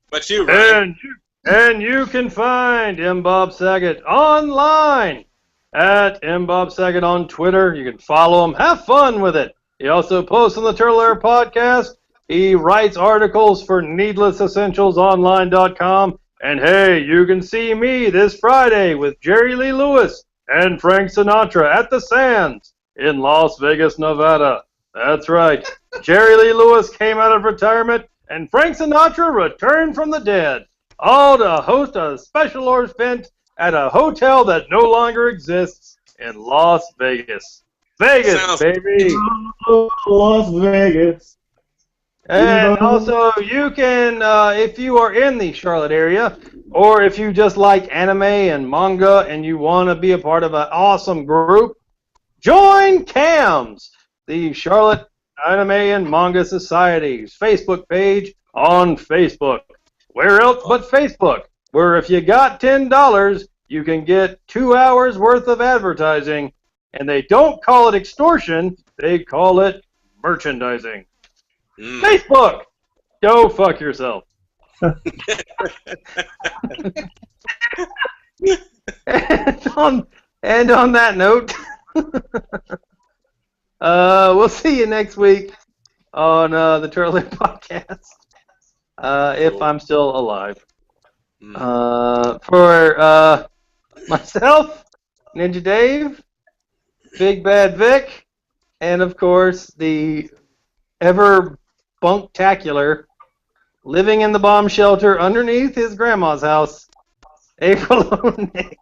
But you, Ryan. And you can find M. Bob Saget online at M. Bob Saget on Twitter. You can follow him. Have fun with it. He also posts on the Turtle Air podcast. He writes articles for needlessessentialsonline.com. And hey, you can see me this Friday with Jerry Lee Lewis and Frank Sinatra at the Sands in Las Vegas, Nevada. That's right. Jerry Lee Lewis came out of retirement, and Frank Sinatra returned from the dead. All to host a special event at a hotel that no longer exists in Las Vegas. Vegas, baby! Las Vegas. And also, you can, if you are in the Charlotte area, or if you just like anime and manga and you want to be a part of an awesome group, join CAMS, the Charlotte Anime and Manga Society's Facebook page on Facebook. Where else but Facebook, where if you got $10, you can get 2 hours worth of advertising, and they don't call it extortion, they call it merchandising. Facebook! Go fuck yourself. and on that note, we'll see you next week on the Turtle Air podcast. If I'm still alive. For myself, Ninja Dave, Big Bad Vic, and of course the ever bunktacular, living in the bomb shelter underneath his grandma's house, April O'Nick.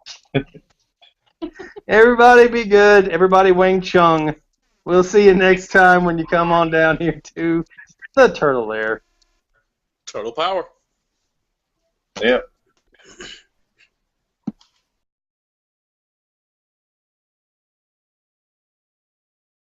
Everybody be good. Everybody Wing Chun. We'll see you next time when you come on down here to the Turtle Lair. Turtle power. Yep.